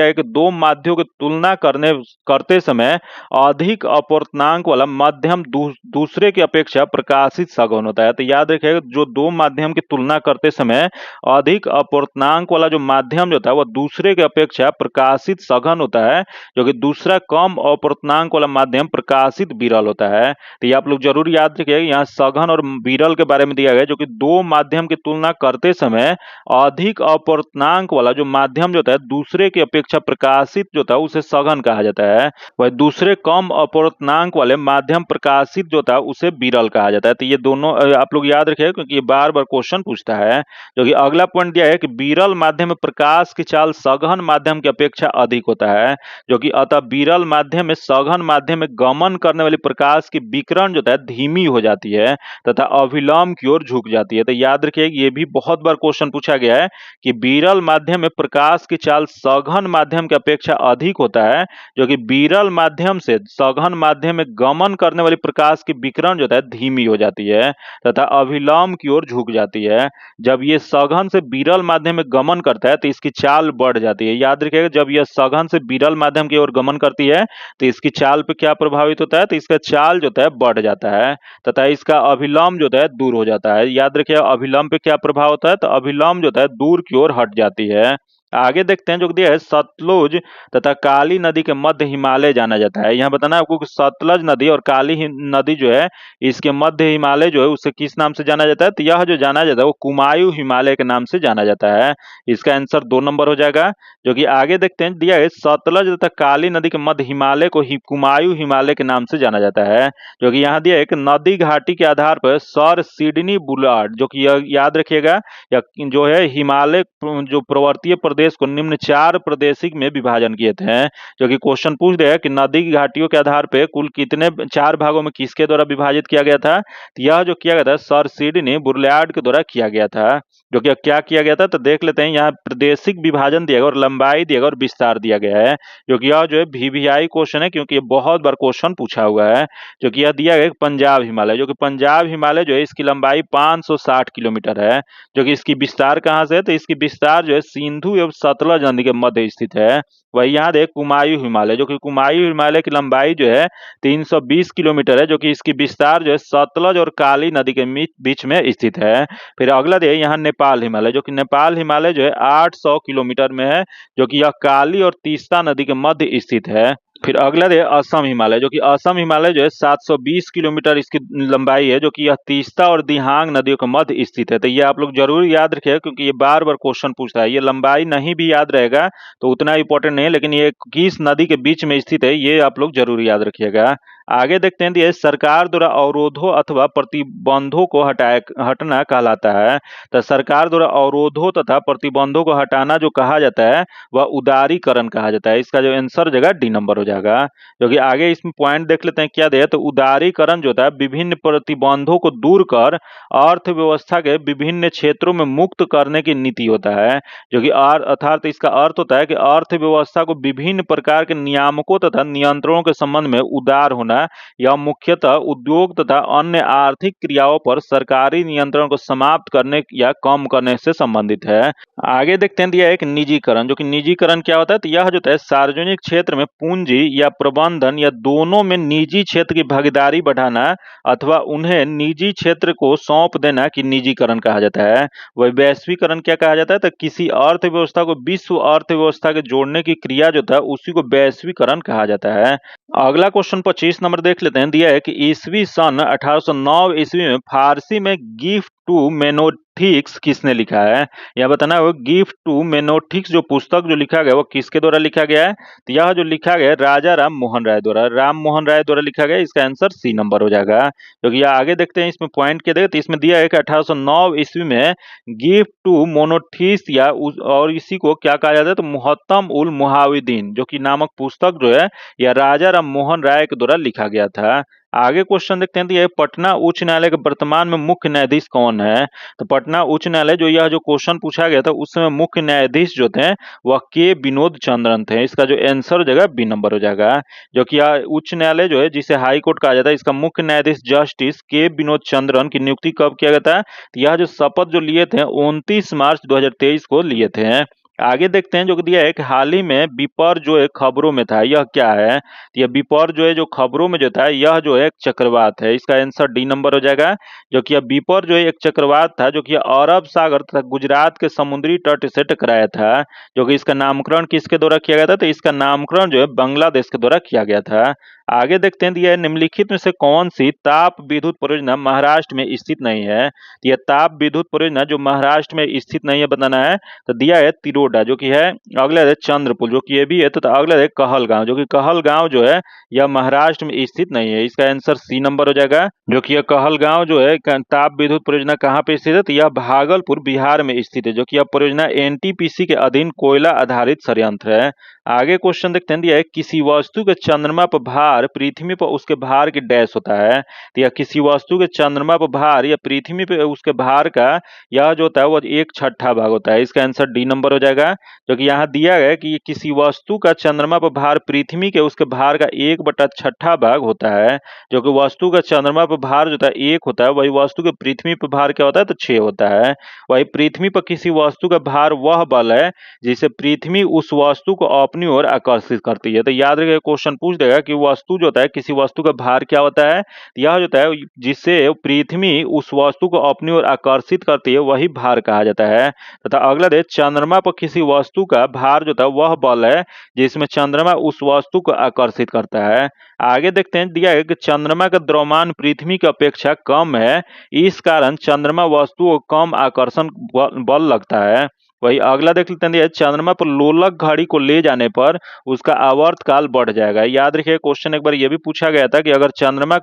है कि 2 माध्यों की तुलना करते समय अधिक अपवर्तनांक वाला माध्यम दूसरे की अपेक्षा प्रकाशित सघन होता है। तो याद रखिएगा जो 2 माध्यम की तुलना करते समय अधिक अपवर्तनांक वाला जो माध्यम होता है वह दूसरे के अपेक्षा प्रकाशित सघन होता है, जो कि दूसरा कम अपवर्तनांक वाला माध्यम प्रकाशित विरल होता है। तो ये आप लोग जरूर याद रखिएगा, यहाँ सघन और विरल के बारे में दिया गया है, जो कि 2 माध्यम की तुलना करते समय अधिक अपवर्तनांक वाला जो माध्यम जो होता है दूसरे की अपेक्षा प्रकाशित जो होता है उसे सघन कहा जाता है, वह दूसरे कम अपवर्तनांक वाले माध्यम प्रकाशित जो होता है उसे विरल कहा जाता है। तो ये दोनों आप लोग याद रखिएगा, क्योंकि ये बार बार क्वेश्चन पूछता है। जो कि अगला पॉइंट दिया है कि विरल माध्यम में प्रकाश की चाल सघन माध्यम की अपेक्षा अधिक होता है, जो कि अतः विरल माध्यम में सघन माध्यम में गमन करने वाली प्रकाश की विकिरण जो है धीमी हो जाती है तथा अभिलंब की ओर झुक जाती है। तो याद रखिए ये भी बहुत बार क्वेश्चन पूछा गया है कि विरल माध्यम में प्रकाश की चाल सघन माध्यम की अपेक्षा अधिक होता है, जो कि विरल माध्यम से सघन माध्यम में गमन करने वाली प्रकाश की विकिरण जो है धीमी हो जाती है तथा अभिलंब की ओर झुक जाती है। जब ये सघन से विरल माध्यम में गमन करता है तो इसकी चाल बढ़ जाती है। याद रखिएगा जब यह सघन से विरल माध्यम की ओर गमन करती है तो इसकी चाल पे क्या प्रभावित होता है, तो इसका चाल जो है बढ़ जाता है तथा इसका अभिलंब जो है दूर हो जाता है। याद रखिए अभिलंब पे क्या प्रभाव होता है, तो अभिलंब जो है दूर की ओर हट जाती है। आगे देखते हैं जो दिया है सतलुज तथा काली नदी के मध्य हिमालय जाना जाता है। यहाँ बताना है आपको कि सतलज नदी और काली नदी जो है इसके मध्य हिमालय जो है उसे किस नाम से जाना जाता है, तो यह जो जाना जाता है वो कुमायूं हिमालय के नाम से जाना जाता है। इसका आंसर 2 नंबर हो जाएगा। जो कि आगे देखते हैं दिया है सतलज तथा काली नदी के मध्य हिमालय को कुमायूं हिमालय के नाम से जाना जाता है। जो कि यहाँ दिया है कि नदी घाटी के आधार पर सर सिडनी बुलार्ड, जो कि याद रखिएगा या जो है हिमालय जो पर्वतीय प्रदेश को निम्न 4 प्रदेशिक में विभाजन किए थे। जो कि क्वेश्चन पूछ रहे हैं कि नदी की घाटियों के आधार पे कुल कितने 4 भागों में किसके द्वारा विभाजित किया गया था, तो यह जो किया गया था सर सिडनी बुर्लार्ड के द्वारा किया गया था। जो कि क्या किया गया था तो देख लेते हैं, यहाँ प्रादेशिक विभाजन दिया गया और लंबाई दिया गया और विस्तार दिया गया है। जो कि यह जो है वीवीआई क्वेश्चन है क्योंकि ये बहुत बार क्वेश्चन पूछा हुआ है। जो कि यह दिया गया पंजाब हिमालय, जो कि पंजाब हिमालय जो है इसकी लंबाई 560 किलोमीटर है। जो कि इसकी विस्तार कहाँ से है, तो इसकी विस्तार जो है सिंधु एवं सतलज नदी के मध्य स्थित है। वही यहाँ देख कुमायूं हिमालय, जो कि कुमायूं हिमालय की लंबाई जो है 320 किलोमीटर है। जो कि इसकी विस्तार जो है सतलज और काली नदी के बीच में स्थित है। फिर अगला देखिए यहाँ नेपाल हिमालय, जो कि नेपाल हिमालय जो है 800 किलोमीटर में है। जो कि यह काली और तीस्ता नदी के मध्य स्थित है। फिर अगला है असम हिमालय, जो कि असम हिमालय जो है 720 किलोमीटर इसकी लंबाई है। जो कि यह तीस्ता और दिहांग नदियों के मध्य स्थित है। तो ये आप लोग जरूर याद रखिएगा क्योंकि ये बार बार क्वेश्चन पूछता है। ये लंबाई नहीं भी याद रहेगा तो उतना इंपॉर्टेंट नहीं है, लेकिन ये किस नदी के बीच में स्थित है ये आप लोग जरूर याद रखिएगा। आगे देखते हैं ये सरकार द्वारा अवरोधों अथवा प्रतिबंधों को हटना कहलाता है। तो सरकार द्वारा अवरोधों तथा प्रतिबंधों को हटाना जो कहा जाता है वह उदारीकरण कहा जाता है। इसका जो आंसर जगह डी नंबर हो जाएगा। जो कि आगे इसमें पॉइंट देख लेते हैं क्या दे, तो उदारीकरण जो होता है विभिन्न प्रतिबंधों को दूर कर अर्थव्यवस्था के विभिन्न क्षेत्रों में मुक्त करने की नीति होता है। जो कि अर्थात इसका अर्थ होता है कि अर्थव्यवस्था को विभिन्न प्रकार के नियामकों तथा नियंत्रणों के संबंध में उदार होना यह मुख्यतः उद्योग तथा अन्य आर्थिक क्रियाओं पर सरकारी नियंत्रण को समाप्त करने या कम करने से संबंधित है। आगे देखते हैं दिया एक निजीकरण, जो कि निजीकरण क्या होता है, तो यह जो है सार्वजनिक क्षेत्र में पूंजी या प्रबंधन या दोनों में निजी क्षेत्र की भागीदारी बढ़ाना अथवा उन्हें निजी क्षेत्र को सौंप देना की निजीकरण कहा जाता है। वही वैश्वीकरण क्या कहा जाता है, तो किसी अर्थव्यवस्था को विश्व अर्थव्यवस्था के जोड़ने की क्रिया जो था उसी को वैश्वीकरण कहा जाता है। अगला क्वेश्चन 25 नंबर देख लेते हैं। दिया है कि ईस्वी सन 1809 ईस्वी में फारसी में गिफ्ट टू मेनोथिक्स किसने लिखा है। यह बताना है गिफ्ट टू मेनोथिक्स जो पुस्तक जो लिखा गया वो किसके द्वारा लिखा गया है, तो यह जो लिखा गया है राजा राम मोहन राय द्वारा, राम मोहन राय द्वारा लिखा गया। इसका आंसर सी नंबर हो जाएगा। क्योंकि यह आगे देखते हैं इसमें पॉइंट क्या देगा, तो इसमें दिया है कि 1809 ईस्वी में गिफ्ट टू मोनोथिक्स या और इसी को क्या कहा जाता है, तो मुहत्तम उल मुहाविदीन जो कि नामक पुस्तक जो है यह राजा राम मोहन राय के द्वारा लिखा गया था। आगे क्वेश्चन देखते हैं, ये पटना उच्च न्यायालय के वर्तमान में मुख्य न्यायाधीश कौन है। तो पटना उच्च न्यायालय जो यह जो क्वेश्चन पूछा गया था उस समय मुख्य न्यायाधीश जो थे वह के विनोद चंद्रन थे। इसका जो आंसर हो जाएगा बी नंबर हो जाएगा। जो कि यह उच्च न्यायालय जो है जिसे हाई कोर्ट कहा जाता है इसका मुख्य न्यायाधीश जस्टिस के विनोद चंद्रन की नियुक्ति कब किया गया था, तो यह जो शपथ जो लिए थे 29 मार्च 2023 को लिए थे। आगे देखते हैं जो दिया है कि हाल ही में विपर जो है खबरों में था यह क्या है, तो यह विपर जो है जो खबरों में जो था यह जो है एक चक्रवात है। इसका आंसर डी नंबर हो जाएगा। जो कि यह विपर जो है एक चक्रवात था जो कि अरब सागर तथा गुजरात के समुद्री तट से टकराया था। जो कि इसका नामकरण किसके द्वारा किया गया था, तो इसका नामकरण जो है बांग्लादेश के द्वारा किया गया था। आगे देखते हैं दिया है निम्नलिखित में से कौन सी ताप विद्युत परियोजना महाराष्ट्र में स्थित नहीं है। तो यह ताप विद्युत परियोजना जो महाराष्ट्र में स्थित नहीं है बताना है, तो दिया है तिरोडा जो कि है। अगला है चंद्रपुर जो कि ये भी है। तो अगला है कहलगांव जो कि कहलगांव जो है यह महाराष्ट्र में स्थित नहीं है। इसका आंसर सी नंबर हो जाएगा। जो कि यह कहलगांव जो है ताप विद्युत परियोजना कहाँ पे स्थित है, तो यह भागलपुर बिहार में स्थित है। जो कि यह परियोजना एनटीपीसी के अधीन कोयला आधारित संयंत्र है। आगे क्वेश्चन देखते हैं दिया है किसी वस्तु के चंद्रमा पर भार पृथ्वी पर उसके भार की डैश होता है। तो यह किसी वस्तु के चंद्रमा पर भार या पृथ्वी पर उसके भार का यह जो होता है वो 1/6 भाग होता है। इसका आंसर डी नंबर हो जाएगा। जो कि यहाँ दिया गया है कि किसी वस्तु का चंद्रमा पर भार पृथ्वी के उसके भार का 1/6 भाग होता है। जो कि वस्तु का चंद्रमा पर भार जो होता है 1 होता है, वही वस्तु के पृथ्वी पर भार क्या होता है, तो 6 होता है। वही पृथ्वी पर किसी वस्तु का भार वह बल है जिसे पृथ्वी उस वस्तु को अपनी ओर आकर्षित करती है। तो याद रखिए क्वेश्चन पूछ देगा कि वस्तु जो होता है, किसी वस्तु का भार क्या होता है, यह जो होता है जिससे पृथ्वी उस वस्तु को अपनी ओर आकर्षित करती है वही भार कहा जाता है। तथा अगला दे, चंद्रमा पर किसी वस्तु का भार जो होता है वह बल है जिसमें चंद्रमा उस वस्तु को आकर्षित करता है। आगे देखते हैं, दिया है कि चंद्रमा का द्रव्यमान पृथ्वी की अपेक्षा कम है, इस कारण चंद्रमा वस्तु को कम आकर्षण बल लगता है। वही अगला देख लेते हैं, चंद्रमा पर लोलक घड़ी को ले जाने पर उसका आवर्त काल बढ़ जाएगा। याद रखिए क्वेश्चन एक बार ये भी पूछा गया था कि अगर चंद्रमा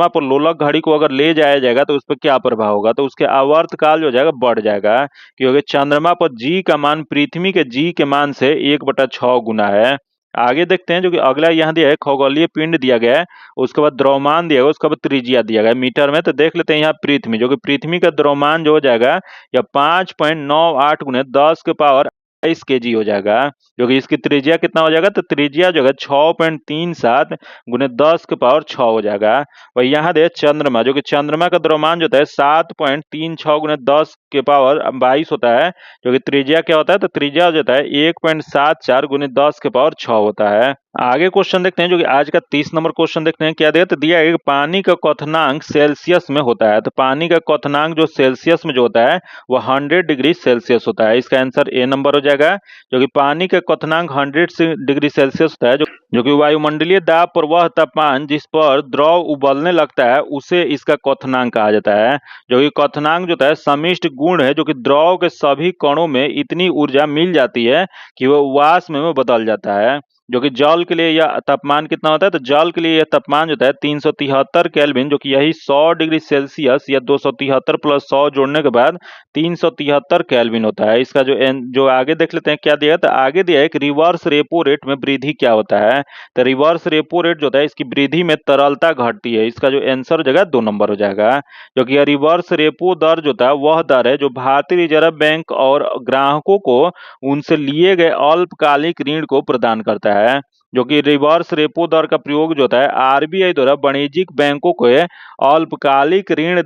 पर लोलक घड़ी को अगर ले जाया जाएगा तो उस पर क्या प्रभाव होगा, तो उसके आवर्त काल जो हो जाएगा बढ़ जाएगा, क्योंकि चंद्रमा पर जी का मान पृथ्वी के जी के मान से 1/6 गुना है। आगे देखते हैं, जो कि अगला यहाँ दिया है, खगोलीय पिंड दिया गया है, उसके बाद द्रव्यमान दिया गया, उसके बाद त्रिज्या दिया गया है मीटर में। तो देख लेते हैं यहाँ पृथ्वी, जो कि पृथ्वी का द्रव्यमान जो हो जाएगा या 5.98 गुने 10 के पावर 22 केजी हो जाएगा, जो कि इसकी त्रिज्या कितना हो जाएगा, तो त्रिज्या जो है 6.37 गुने 10 के पावर 6 हो जाएगा। वही यहाँ दे चंद्रमा, जो कि चंद्रमा का द्रव्यमान जो होता है 7.36 गुने 10 के पावर 22 होता है, जो कि त्रिज्या क्या होता है, तो त्रिज्या हो जाता है 1.74 गुने 10 के पावर 6 होता है। आगे क्वेश्चन देखते हैं, जो कि आज का 30 नंबर क्वेश्चन देखते हैं क्या दिया, तो दिया है कि पानी का क्वथनांक सेल्सियस में होता है। तो पानी का क्वथनांक जो सेल्सियस में जो होता है वह 100 डिग्री सेल्सियस होता है। इसका आंसर ए नंबर हो जाएगा, जो कि पानी का क्वथनांक 100 डिग्री सेल्सियस होता है, जो कि वायुमंडलीय दाब पर वह तापमान जिस पर द्रव उबलने लगता है उसे इसका क्वथनांक कहा जाता है। जो कि क्वथनांक जो होता है समिष्ट गुण है, जो कि द्रव के सभी कणों में इतनी ऊर्जा मिल जाती है कि वह वाष्प में बदल जाता है। जो कि जल के लिए यह तापमान कितना होता है, तो जल के लिए यह तापमान जो होता है 373 केल्विन, जो कि यही 100 डिग्री सेल्सियस या 273 प्लस 100 जोड़ने के बाद 373 केल्विन होता है। इसका जो आगे देख लेते हैं क्या दिया है, तो आगे दिया है कि रिवर्स रेपो रेट में वृद्धि क्या होता है। तो रिवर्स रेपो रेट जो होता है इसकी वृद्धि में तरलता घटती है। इसका जो आंसर हो जाएगा 2 नंबर हो जाएगा, जो कि रिवर्स रेपो दर जो होता है वह दर है जो भारतीय रिजर्व बैंक और ग्राहकों को उनसे लिए गए अल्पकालिक ऋण को प्रदान करता है। जो कि रिवर्स रेपो दर का प्रयोग जो होता है आरबीआई द्वारा वाणिज्यिक बैंकों को अल्पकालिक ऋण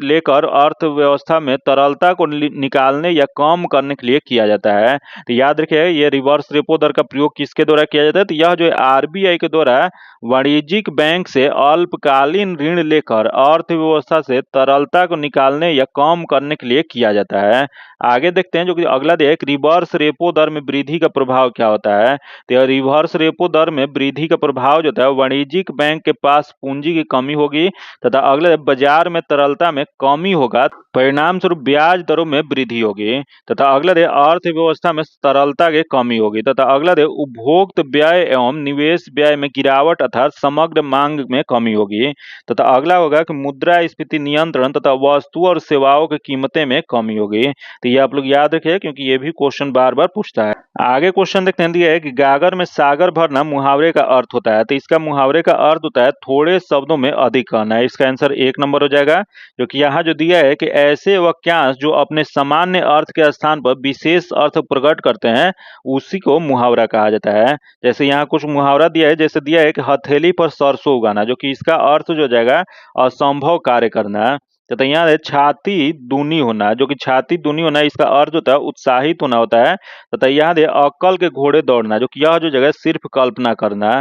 लेकर अर्थव्यवस्था में तरलता को निकालने या कम करने के लिए किया जाता है। तो याद रखिए ये रिवर्स रेपो दर का प्रयोग किसके द्वारा किया जाता है, तो यह जो है आरबीआई के द्वारा वाणिज्यिक बैंक से अल्पकालीन ऋण लेकर अर्थव्यवस्था से तरलता को निकालने या कम करने के लिए किया जाता है। आगे देखते हैं, जो कि अगला दिया है कि रिवर्स रेपो दर में वृद्धि का प्रभाव क्या होता है। तो रिवर्स रेपो दर में वृद्धि का प्रभाव जो होता है वाणिज्यिक बैंक के पास पूंजी की कमी होगी तथा अगले बाजार में तरलता में कमी होगा, परिणाम स्वरूप ब्याज दरों में वृद्धि होगी तथा अगला दे अर्थव्यवस्था में तरलता की कमी होगी तथा अगला दे उपभोक्त व्यय एवं निवेश व्यय में गिरावट अर्थात समग्र मांग में कमी होगी तथा अगला होगा कि मुद्रास्फीति नियंत्रण तथा वस्तु और सेवाओं की कीमतें में कमी होगी। तो ये आप लोग याद रखिए क्योंकि ये भी क्वेश्चन बार बार पूछता है। आगे क्वेश्चन देखते हैं, दिया है कि गागर में सागर भरना मुहावरे का अर्थ होता है। तो इसका मुहावरे का अर्थ होता है थोड़े शब्दों में अधिक कहना है। इसका आंसर 1 नंबर हो जाएगा, जो कि यहाँ जो दिया है कि ऐसे वाक्यांश जो अपने सामान्य अर्थ के स्थान पर विशेष अर्थ प्रकट करते हैं उसी को मुहावरा कहा जाता है। जैसे यहाँ कुछ मुहावरा दिया है, जैसे दिया है कि हथेली पर सरसों उगाना, जो कि इसका अर्थ जो हो जाएगा असंभव कार्य करना। तो यहाँ है छाती दूनी होना, जो कि छाती दूनी होना इसका अर्थ होता है उत्साहित होना होता है तथा यहाँ दे अक्कल के घोड़े दौड़ना, जो कि यह जो जगह सिर्फ कल्पना करना।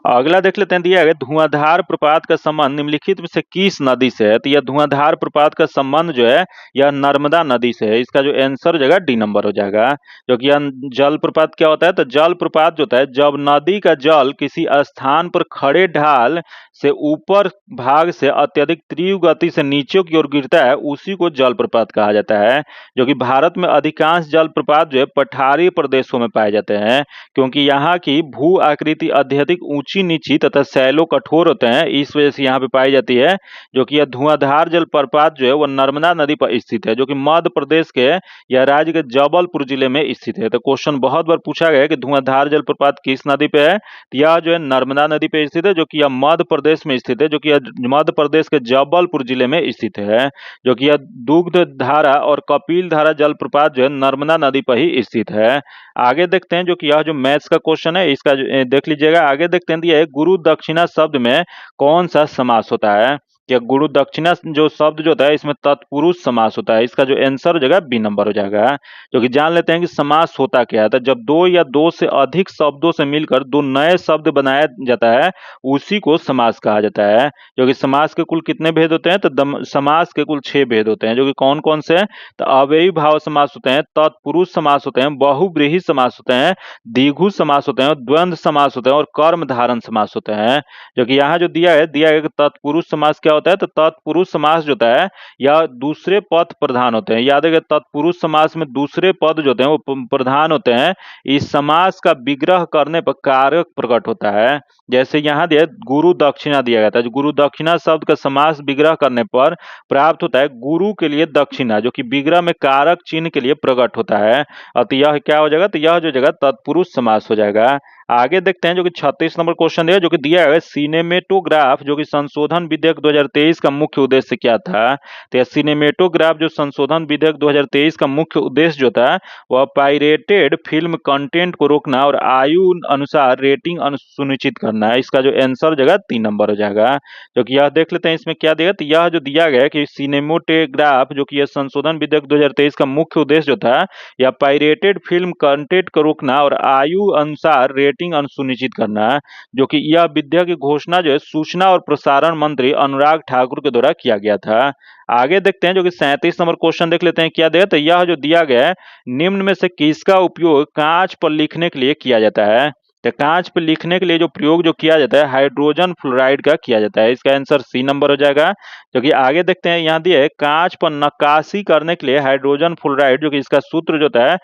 अगला देख लेते हैं, दिया है धुआंधार प्रपात का संबंध निम्नलिखित में से किस नदी से है। तो यह धुआंधार प्रपात का संबंध जो है यह नर्मदा नदी से है। इसका जो आंसर हो जाएगा डी नंबर हो जाएगा, जो कि यह जल प्रपात क्या होता है, तो जल प्रपात जो होता है जब नदी का जल किसी स्थान पर खड़े ढाल से ऊपर भाग से अत्यधिक तीव्र गति से नीचे की ओर गिरता है उसी को जलप्रपात कहा जाता है। जो कि भारत में अधिकांश जलप्रपात जो है पठारी प्रदेशों में पाए जाते हैं, क्योंकि यहाँ की भू आकृति अत्यधिक ऊंची नीची तथा शैलो कठोर होते हैं, इस वजह से यहाँ पे पाई जाती है। जो कि यह धुआंधार जलप्रपात जो है वह नर्मदा नदी पर स्थित है, जो कि मध्य प्रदेश के या राज्य के जबलपुर जिले में स्थित है। तो क्वेश्चन बहुत बार पूछा गया है कि धुआंधार जलप्रपात किस नदी पे है, तो यह जो है नर्मदा नदी पे स्थित है, जो कि यह मध्य प्रदेश में स्थित है, जो कि यह मध्य प्रदेश के जबलपुर जिले में स्थित है। जो कि यह दुग्ध धारा और कपिल धारा जलप्रपात जो है नर्मदा नदी पर ही स्थित है। आगे देखते हैं, जो कि यह जो मैथ्स का क्वेश्चन है इसका देख लीजिएगा। आगे देखते हैं, दिया है गुरु दक्षिणा शब्द में कौन सा समास होता है। या गुरु दक्षिणा जो शब्द जो होता है इसमें तत्पुरुष समास होता है। इसका जो आंसर हो जाएगा बी नंबर हो जाएगा। जो कि जान लेते हैं कि समास होता क्या है। तो जब दो या दो से अधिक शब्दों से मिलकर दो नए शब्द बनाया जाता है उसी को समास कहा जाता है। जो कि समास के कुल कितने भेद होते हैं? तो समास के कुल 6 भेद होते हैं। जो कि कौन कौन से हैं? तो अव्ययी भाव समास होते हैं, तत्पुरुष समास होते हैं, बहुव्रीहि समास होते हैं, द्विगु समास होते हैं, द्वंद्व समास होते हैं और कर्म धारण समास होते हैं। जो कि यहाँ जो दिया है कि तत्पुरुष समास क्या होता है? तो तत्पुरुष समास जो होता है या दूसरे पद प्रधान होते हैं। याद है कि तत्पुरुष समास में दूसरे पद जो होते हैं वो प्रधान होते हैं। इस समास का विग्रह करने पर कारक प्रकट होता है। जैसे यहाँ दिया गुरु दक्षिणा दिया गया था। जो गुरु दक्षिणा शब्द का समास विग्रह करने पर प्राप्त होता है गुरु के लिए दक्षिणा, जो कि विग्रह में कारक चिन्ह के लिए प्रकट होता है। तो यह क्या हो जाएगा? तो यह जो जगह तत्पुरुष समास हो जाएगा। आगे देखते हैं जो कि 36 नंबर क्वेश्चन दिया, जो कि दिया है सिनेमेटोग्राफ जो कि संशोधन विधेयक 2023 का मुख्य उद्देश्य क्या था? तो यह सिनेमेटोग्राफ जो संशोधन विधेयक 2023 का मुख्य उद्देश्य जो था वह पायरेटेड फिल्म कंटेंट को रोकना और आयु अनुसार रेटिंग सुनिश्चित करना है। इसका जो आंसर जगह 3 नंबर हो जाएगा। जो कि यह देख लेते हैं इसमें क्या दिया। तो यह जो दिया गया है कि सिनेमोटोग्राफ जो कि यह संशोधन विधेयक 2023 का मुख्य उद्देश्य जो था या पायरेटेड फिल्म कंटेंट को रोकना और आयु अनुसार रेटिंग सुनिश्चित करना है। जो कि यह विधेयक की घोषणा जो है सूचना और प्रसारण मंत्री अनुराग ठाकुर के द्वारा किया गया था। आगे देखते हैं जो कि 37 नंबर क्वेश्चन देख लेते हैं क्या दिया। तो यह जो दिया गया है निम्न में से किसका उपयोग कांच पर लिखने के लिए किया जाता है? तो कांच पर लिखने के लिए जो प्रयोग जो किया जाता है हाइड्रोजन फ्लोराइड का किया जाता है। इसका आंसर सी नंबर हो जाएगा। जो कि आगे देखते हैं यहाँ दिया है कांच पर नक्काशी करने के लिए हाइड्रोजन फ्लोराइड जो कि इसका सूत्र जो होता है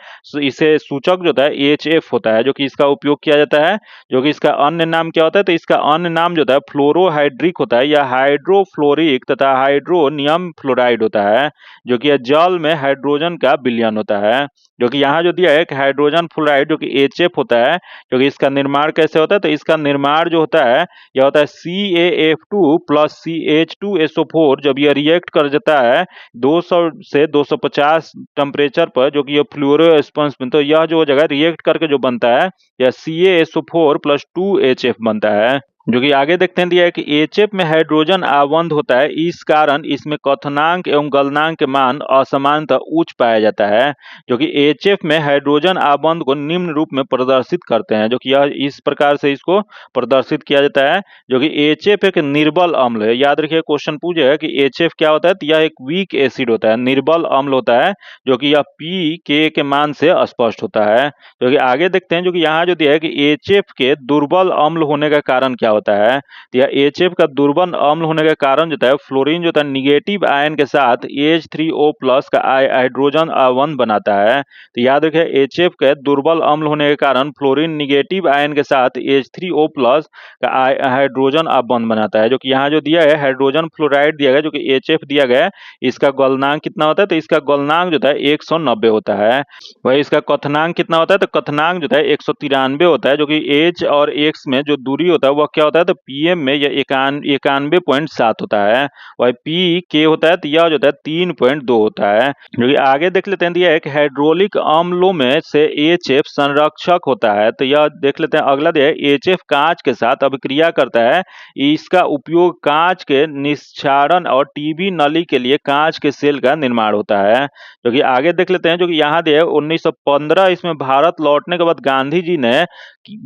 इसे सूचक जो होता है HF होता है। जो कि इसका उपयोग किया जाता है। जो कि इसका अन्य नाम क्या होता है? तो इसका अन्य नाम जो होता है फ्लोरोहाइड्रिक होता है या हाइड्रोफ्लोरिक तथा हाइड्रोनियम फ्लोराइड होता है। जो कि यह जल में हाइड्रोजन का विलयन होता है। जो कि यहाँ जो दिया है कि हाइड्रोजन फ्लोराइड जो कि HF होता है। जो कि इसका निर्माण कैसे होता है? तो इसका निर्माण जो होता है यह होता है CaF2 प्लस CH2SO4 जब यह रिएक्ट कर जाता है 200 से 250 टेम्परेचर पर जो कि यह फ्लोरोस्पंज में, तो यह जो हो जाएगा रिएक्ट करके जो बनता है यह CaSO4 प्लस 2HF बनता है। जो कि आगे देखते हैं दिया है कि HF में हाइड्रोजन आबंध होता है, इस कारण इसमें क्वथनांक एवं गलनांक के मान असमानतः उच्च पाया जाता है। जो कि HF में हाइड्रोजन आबंध को निम्न रूप में प्रदर्शित करते हैं। जो कि यह इस प्रकार से इसको प्रदर्शित किया जाता है। जो कि HF एक निर्बल अम्ल है। याद रखिए क्वेश्चन पूछेगा कि HF क्या होता है? तो यह एक वीक एसिड होता है, निर्बल अम्ल होता है। जो कि यह pK के मान से स्पष्ट होता है। जो कि आगे देखते हैं जो कि यहाँ जो दिया है कि HF के दुर्बल अम्ल होने का कारण क्या होता है? तो यह HF का दुर्बल अम्ल होने का कारण जो है फ्लोरीन जो होता है निगेटिव आयन के साथ H3O प्लस का हाइड्रोजन आबंध बनाता है। तो याद रखिए HF के दुर्बल अम्ल होने के कारण फ्लोरीन निगेटिव आयन के साथ H3O प्लस का हाइड्रोजन आबंध बनाता है। जो कि यहाँ जो दिया है हाइड्रोजन फ्लोराइड दिया गया जो कि HF दिया गया है, इसका गलनांक कितना होता है? तो इसका गलनांक जो है 190 होता है। वही इसका क्वथनांक कितना होता है? तो क्वथनांक जो है 193 होता है। जो कि H और X में जो दूरी होता है वह क्या होता है? तो PM में यह 91.7 होता है। वही PK होता है तो यह जो होता है 3.2 होता है। जो कि आगे देख लेते हैं दिया है कि हाइड्रोलिक अम्लों में से HF संरक्षक होता है। तो यह देख लेते हैं अगला दिया है HF कांच के साथ अभिक्रिया करता है। इसका उपयोग कांच के निस्सारण और TB नली के लिए कांच के सेल का निर्माण होता है। जो कि आगे देख लेते हैं जो कि यहाँ दिया है 1915 इसमें भारत लौटने के बाद गांधी जी ने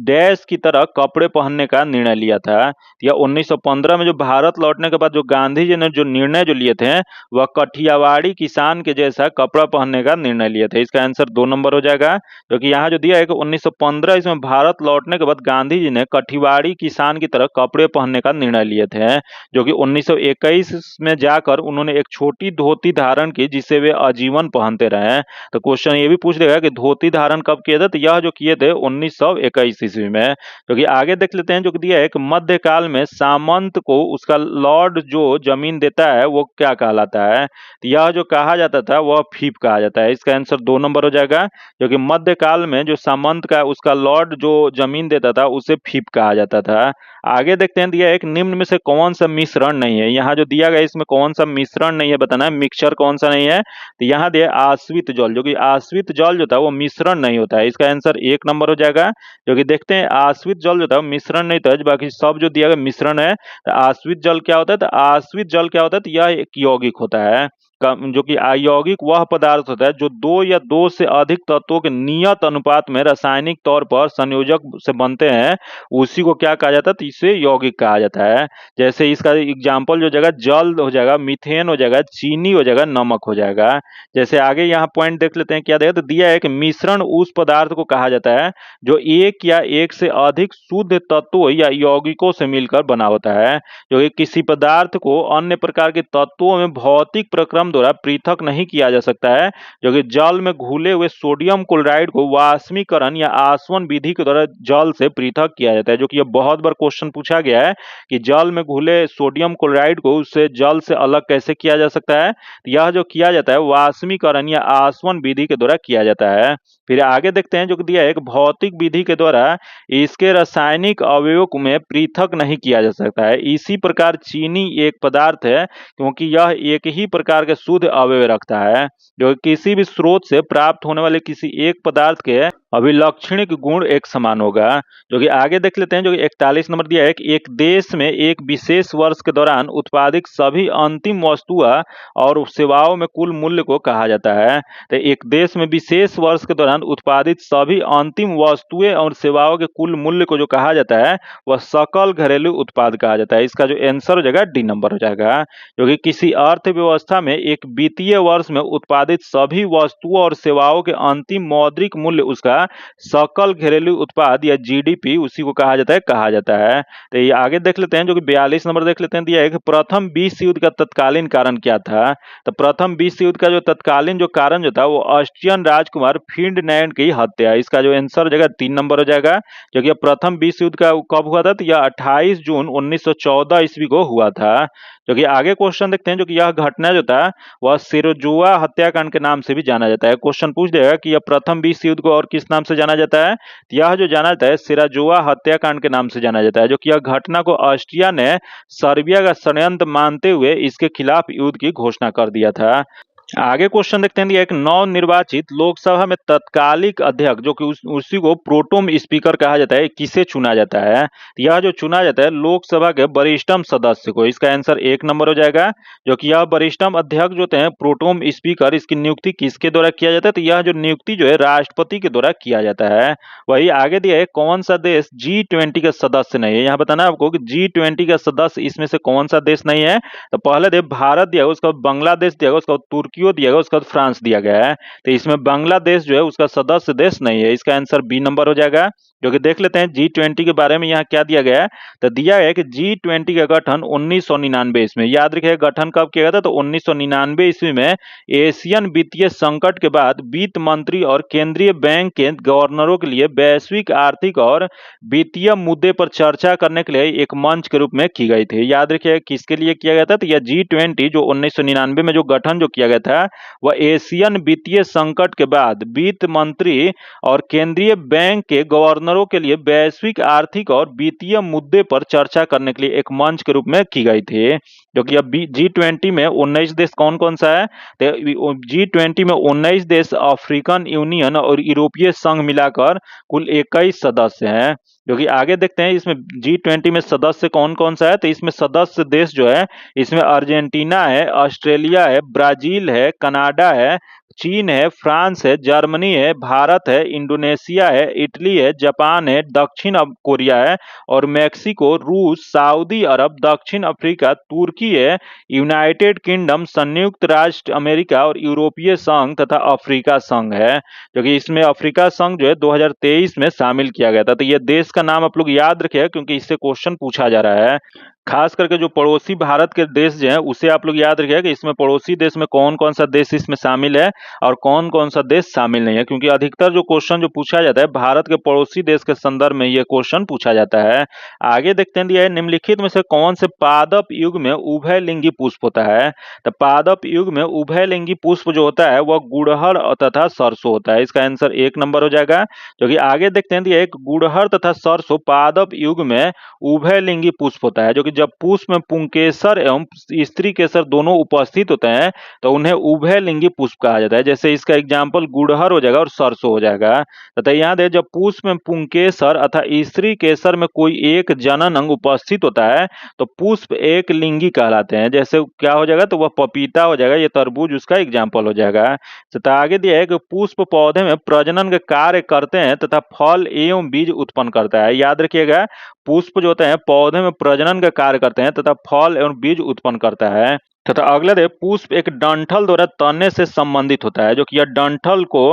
डैश की तरह कपड़े पहनने का निर्णय लिया था। या 1915 में जो भारत लौटने के बाद जो गांधी जी ने जो निर्णय जो लिए थे वह कठियावाड़ी किसान के जैसा कपड़ा पहनने का निर्णय लिए थे। इसका आंसर 2 नंबर हो जाएगा। जो कि यहाँ जो दिया है कि 1915 इसमें भारत लौटने के बाद गांधी जी ने कठियावाड़ी किसान की तरह कपड़े पहनने का निर्णय लिए थे। जो कि 1921 में जाकर उन्होंने एक छोटी धोती धारण की जिसे वे आजीवन पहनते रहे। तो क्वेश्चन ये भी पूछ देगा कि धोती धारण कब किए थे? तो यह जो किए थे 1921 ईस्वी में। जो कि आगे देख लेते हैं जो कि दिया है कि मध्यकाल में सामंत को उसका लॉर्ड जो जमीन देता है वो क्या कहलाता है? तो यह जो कहा जाता था वह फीफ कहा जाता है। इसका आंसर 2 नंबर हो जाएगा। जो कि मध्यकाल में जो सामंत का उसका लॉर्ड जो जमीन देता था उसे फीफ कहा जाता था। आगे देखते हैं दिया है कि निम्न में से कौन सा मिश्रण नहीं है? यहाँ जो दिया गया इसमें कौन सा मिश्रण नहीं है बताना है, मिक्सचर कौन सा नहीं है? तो यहाँ दिया आश्रित जल। जो कि आश्रित जल जो था वो मिश्रण नहीं होता है। इसका आंसर 1 नंबर हो जाएगा। जो कि देखते हैं आश्रित जल जो था मिश्रण नहीं था बाकी सब जो दिया गया मिश्रण है। तो आश्वित जल क्या होता है, तो आश्वित जल क्या होता है, तो यह एक यौगिक होता है। जो कि अयौगिक वह पदार्थ होता है जो दो या दो से अधिक तत्वों के नियत अनुपात में रासायनिक तौर पर संयोजक से बनते हैं, उसी को क्या कहा जाता है, तो इसे यौगिक कहा जाता है। जैसे इसका एग्जाम्पल जो जाएगा जल हो जाएगा, मीथेन हो जाएगा, चीनी हो जाएगा, नमक हो जाएगा। जैसे आगे यहाँ पॉइंट देख लेते हैं क्या देगा, तो दिया है कि मिश्रण उस पदार्थ को कहा जाता है जो एक या एक से अधिक शुद्ध तत्वों या यौगिकों से मिलकर बना होता है। जो कि किसी पदार्थ को अन्य प्रकार के तत्वों में भौतिक प्रक्रम द्वारा पृथक नहीं किया जा सकता है। जो कि जल में घुले हुए सोडियम क्लोराइड को वाष्पीकरण या आसवन विधि के द्वारा जल से पृथक किया जाता है। जो कि यह बहुत बार क्वेश्चन पूछा गया है कि जल में घुले सोडियम क्लोराइड को उससे जल से अलग कैसे किया जा सकता है। यह जो किया जाता है वाष्पीकरण या आसवन विधि के द्वारा किया जाता है। फिर आगे देखते हैं जो कि दिया है एक भौतिक विधि के द्वारा इसके रासायनिक अवयवों में पृथक नहीं किया जा सकता है। इसी प्रकार चीनी एक पदार्थ है क्योंकि यह एक ही प्रकार के शुद्ध अवयव रखता है। जो किसी भी स्रोत से प्राप्त होने वाले किसी एक पदार्थ के अभिलक्षणिक गुण एक समान होगा। जो कि आगे देख लेते हैं जो कि 41 नंबर दिया है कि एक देश में एक विशेष वर्ष के दौरान उत्पादित सभी अंतिम वस्तुओं और सेवाओं में कुल मूल्य को कहा जाता है। तो एक देश में विशेष वर्ष के दौरान उत्पादित सभी अंतिम वस्तुएं और सेवाओं के कुल मूल्य को जो कहा जाता है वह सकल घरेलू उत्पाद कहा जाता है। इसका जो आंसर हो जाएगा डी नंबर हो जाएगा। जो कि किसी अर्थव्यवस्था में एक वित्तीय वर्ष में उत्पादित सभी वस्तुओं और सेवाओं के अंतिम मौद्रिक मूल्य उसका सकल घरेलू उत्पाद या जीडीपी उसी को कहा जाता है। तो ये आगे देख लेते हैं जो कि 42 नंबर देख लेते हैं दिया है कि प्रथम विश्व युद्ध का तत्कालीन कारण क्या था। तो प्रथम विश्व युद्ध का जो तत्कालीन जो कारण जो था वो ऑस्ट्रियन राजकुमार फिर्डिनैंड की हत्या। इसका जो आंसर हो जाएगा 3 नंबर हो जाएगा। जो कि प्रथम विश्व युद्ध का कब हुआ था, तो यह 28 जून 1914 ईस्वी को हुआ था। जो कि आगे क्वेश्चन देखते हैं जो कि यह घटना जो था वह सिरोजुआ हत्याकांड के नाम से भी जाना जाता है। क्वेश्चन पूछ देगा कि यह प्रथम विश्व युद्ध को और किस नाम से जाना जाता है, तो यह जो जाना जाता है सिराजुआ हत्याकांड के नाम से जाना जाता है। जो कि यह घटना को ऑस्ट्रिया ने सर्बिया का षड्यंत्र मानते हुए इसके खिलाफ युद्ध की घोषणा कर दिया था। आगे क्वेश्चन देखते हैं एक नव निर्वाचित लोकसभा में तत्कालिक अध्यक्ष जो कि उसी को प्रोटोम स्पीकर कहा जाता है, किसे चुना जाता है। यह जो चुना जाता है लोकसभा के वरिष्ठतम सदस्य को। इसका आंसर 1 नंबर हो जाएगा। जो कि यह वरिष्ठतम अध्यक्ष जो होते हैं प्रोटोम स्पीकर, इसकी नियुक्ति किसके द्वारा किया जाता है, तो यह जो नियुक्ति जो है राष्ट्रपति के द्वारा किया जाता है। वही आगे दिया है कौन सा देश G20 का सदस्य नहीं है। यहाँ बताना है आपको कि G20 का सदस्य इसमें से कौन सा देश नहीं है। तो पहले देश भारत दिया, उसका बांग्लादेश दिया, उसका तुर्की दिया गया, उसका फ्रांस दिया गया है। तो इसमें बांग्लादेश जो है उसका सदस्य देश नहीं है। इसका आंसर बी नंबर हो जाएगा। जो कि देख लेते हैं G20 के बारे में यहाँ क्या दिया गया है, तो दिया है कि G20 का गठन 1999 ईस्वी में, याद रखिए गठन कब किया गया था, तो 1999 ईस्वी में एशियन वित्तीय संकट के बाद वित्त मंत्री और केंद्रीय बैंक के गवर्नरों के लिए वैश्विक आर्थिक और वित्तीय मुद्दे पर चर्चा करने के लिए एक मंच के रूप में की गई थी। याद रखिए किसके लिए किया गया था, तो यह G20 जो 1999 में जो गठन जो किया गया था वह एशियन वित्तीय संकट के बाद वित्त मंत्री और केंद्रीय बैंक के गवर्नरों के लिए वैश्विक आर्थिक और वित्तीय मुद्दे पर चर्चा करने के लिए एक मंच के रूप में की गई थी। जो कि अब G20 में 19 देश कौन कौन सा है, तो G20 में 19 देश अफ्रीकन यूनियन और यूरोपीय संघ मिलाकर कुल 21 सदस्य हैं। जो कि आगे देखते हैं इसमें G20 में सदस्य कौन कौन सा है, तो इसमें सदस्य देश जो है इसमें अर्जेंटीना है, ऑस्ट्रेलिया है, ब्राजील है, कनाडा है, चीन है, फ्रांस है, जर्मनी है, भारत है, इंडोनेशिया है, इटली है, जापान है, दक्षिण कोरिया है और मेक्सिको, रूस, सऊदी अरब, दक्षिण अफ्रीका, तुर्की है, यूनाइटेड किंगडम, संयुक्त राष्ट्र अमेरिका और यूरोपीय संघ तथा अफ्रीका संघ है। जो कि इसमें अफ्रीका संघ जो है 2023 में शामिल किया गया था। तो ये देश का नाम आप लोग याद रखिएगा क्योंकि इससे क्वेश्चन पूछा जा रहा है। खास करके जो पड़ोसी भारत के देश जो है उसे आप लोग याद रखिएगा कि इसमें पड़ोसी देश में कौन कौन सा देश इसमें शामिल है और कौन कौन सा देश शामिल नहीं है, क्योंकि अधिकतर जो क्वेश्चन जो पूछा जाता है भारत के पड़ोसी देश के संदर्भ में ये क्वेश्चन पूछा जाता है। आगे देखते हैं दिया है निम्नलिखित में से कौन से पादप युग में उभयलिंगी पुष्प होता है। तो पादप युग में उभयलिंगी पुष्प जो होता है वह गुड़हल तथा सरसों होता है। इसका आंसर 1 नंबर हो जाएगा। जो कि आगे देखते हैं दिया एक गुड़हल तथा सरसों पादप युग में उभयलिंगी पुष्प होता है। जो कि जब पुष्प में पुंकेसर एवं स्त्री केसर दोनों उपस्थित होते हैं तो उन्हें उभयलिंगी पुष्प कहा जाता है। जैसे इसका एग्जाम्पल गुड़हर हो जाएगा और सरसों हो जाएगा। तथा याद है जब पुष्प में पुंकेसर अथा स्त्री केसर में कोई एक जनन अंग उपस्थित होता है तो पुष्प एक लिंगी कहलाते हैं। जैसे क्या हो जाएगा तो वह पपीता हो जाएगा, ये तरबूज उसका एग्जाम्पल हो जाएगा। तथा आगे दिया है कि पुष्प पौधे में प्रजनन के कार्य करते हैं तथा फल एवं बीज उत्पन्न करता है। याद रखिएगा पुष्प जो होते हैं पौधे में प्रजनन का कार्य करते हैं तथा फल एवं बीज उत्पन्न करता है। तथा अगला दे पुष्प एक डंठल द्वारा तने से संबंधित होता है, जो कि यह डंठल को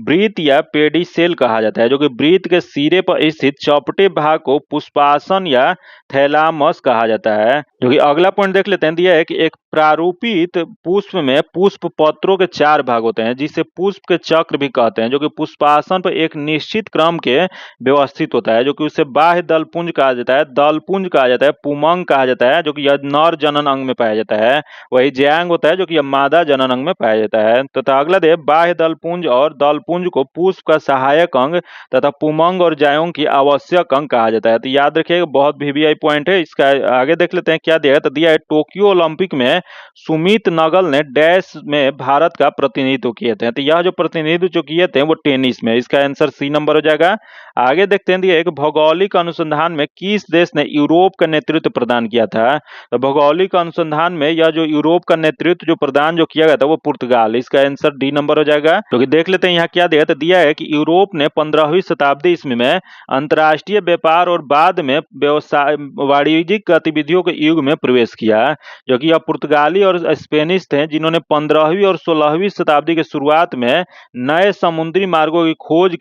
वृत्त या पेडिसेल कहा जाता है, जो कि वृत्त के सिरे पर स्थित चौपटे भाग को पुष्पासन या थैलामस कहा जाता है। जो कि अगला पॉइंट देख लेते हैं, दिया है कि एक प्रारूपित पुष्प में पुष्प पत्रों के 4 भाग होते हैं जिसे पुष्प के चक्र भी कहते हैं, जो कि पुष्पासन पर एक निश्चित क्रम के व्यवस्थित होता है, जो कि उसे बाह्य दलपुंज कहा जाता है, दलपुंज कहा जाता है, पुमंग कहा जाता है, जो कि यह नर जनन अंग में पाया जाता है। वही ज्यांग होता है जो कि यह मादा जनन अंग में पाया जाता है। तथा अगला दे बाह्य दलपुंज और दलपुंज को पुष्प का सहायक अंग तथा पुमंग और जायोंग की आवश्यक अंग कहा जाता है। तो याद रखिएगा बहुत वीवीआई पॉइंट है। इसका आगे देख लेते हैं क्या दिया है। तो दिया है टोक्यो ओलंपिक में सुमित नगल ने डैश में भारत का प्रतिनिधित्व किए थे। तो यह जो प्रतिनिधित्व जो किए थे वो टेनिस में। इसका आंसर सी नंबर हो जाएगा। आगे देखते हैं दिया है कि भौगोलिक अनुसंधान में किस देश ने यूरोप का नेतृत्व प्रदान किया था। तो भौगोलिक अनुसंधान में यह जो यूरोप का नेतृत्व जो प्रदान जो किया गया था वो पुर्तगाल। इसका आंसर डी नंबर हो जाएगा। क्योंकि देख लेते हैं यहाँ क्या दिया, तो दिया है कि यूरोप ने 15वीं शताब्दी ईस्वी में अंतर्राष्ट्रीय व्यापार और बाद में व्यवसाय वाणिज्यिक गतिविधियों के युग में प्रवेश किया, जो कि यह पुर्तगाली और स्पेनिश थे जिन्होंने 15वीं और 16वीं शताब्दी के शुरुआत में नए समुद्री मार्गों की खोज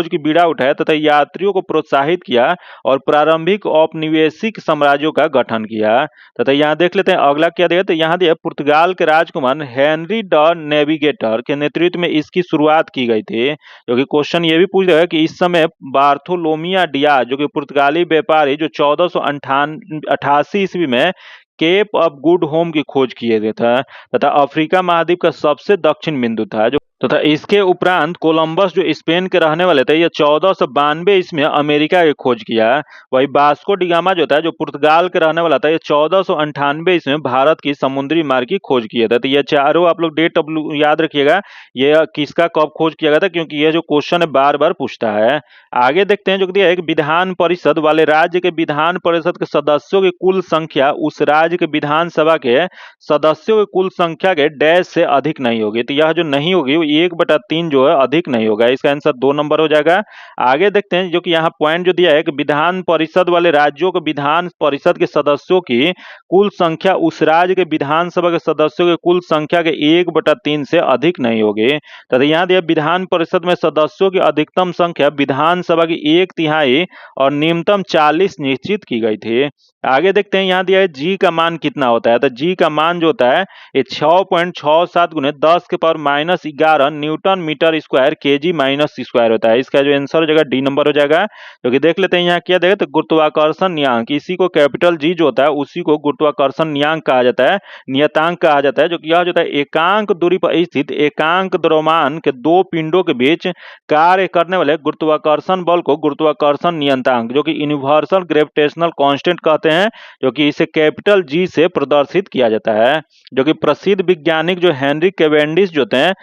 की बीड़ा उठाया तथा यात्रियों को प्रोत्साहित किया और प्रारंभिक औपनिवेशिक साम्राज्यों का गठन किया। तथा यहाँ देख लेते हैं अगला क्या दिया, तो यहाँ दिया पुर्तगाल के राजकुमार हेनरी द नेविगेटर के नेतृत्व में इसकी शुरुआत की गई थी। जो कि क्वेश्चन ये भी पूछ रहा है कि इस समय बार्थोलोमिया डियाज जो कि पुर्तगाली व्यापारी जो 1488 ईस्वी में केप ऑफ गुड होम की खोज किए गए था तथा अफ्रीका महाद्वीप का सबसे दक्षिण बिंदु था। जो तथा इसके उपरांत कोलंबस जो स्पेन के रहने वाले थे ये 1492 ईस्वी में अमेरिका की खोज किया। वही वास्को डी गामा जो था जो पुर्तगाल के रहने वाला था ये 1498 ईस्वी में भारत की समुद्री मार्ग की खोज किया था। तो ये चारों आप लोग डेट याद रखिएगा ये किसका कब खोज किया गया था, क्योंकि ये जो क्वेश्चन है बार बार पूछता है। आगे देखते हैं जो दिया है कि विधान परिषद वाले राज्य के विधान परिषद के सदस्यों की कुल संख्या उस राज्य के विधानसभा के सदस्यों की कुल संख्या के डैश से अधिक नहीं होगी। तो यह जो नहीं होगी 1/3 जो है अधिक नहीं होगा। इसका आंसर 2 नंबर हो जाएगा। आगे देखते हैं जो कि यहाँ पॉइंट जो दिया है कि विधान परिषद वाले राज्यों के विधान परिषद के सदस्यों की कुल संख्या उस राज्य के विधानसभा के सदस्यों के कुल संख्या के 1/3 से अधिक नहीं होगी। तथा यहाँ दिया विधान परिषद में सदस्यों की अधिकतम संख्या विधानसभा की 1/3 और न्यूनतम 40 निश्चित की गई थी। आगे देखते हैं यहाँ दिया है जी का मान कितना होता है। तो जी का मान जो होता है ये 6.67 गुने 10 के power -11 newton metre square kg minus square होता है। इसका जो आंसर हो जाएगा डी नंबर हो जाएगा। जो कि देख लेते हैं यहाँ क्या देगा, तो गुरुत्वाकर्षण नियतांक, इसी को कैपिटल जी जो होता है उसी को गुरुत्वाकर्षण नियतांक कहा जाता है, नियतांक कहा जाता है। जो कि यह जो होता है एकांक दूरी पर स्थित एकांक द्रव्यमान के दो पिंडों के बीच कार्य करने वाले गुरुत्वाकर्षण बल को गुरुत्वाकर्षण नियतांक जो कि यूनिवर्सल ग्रेविटेशनल कांस्टेंट कहते हैं, जो कि इसे कैपिटल जी से प्रदर्शित किया जाता है। जो कि प्रसिद्ध वैज्ञानिक जो हेनरी कैवेंडिश जो होते हैं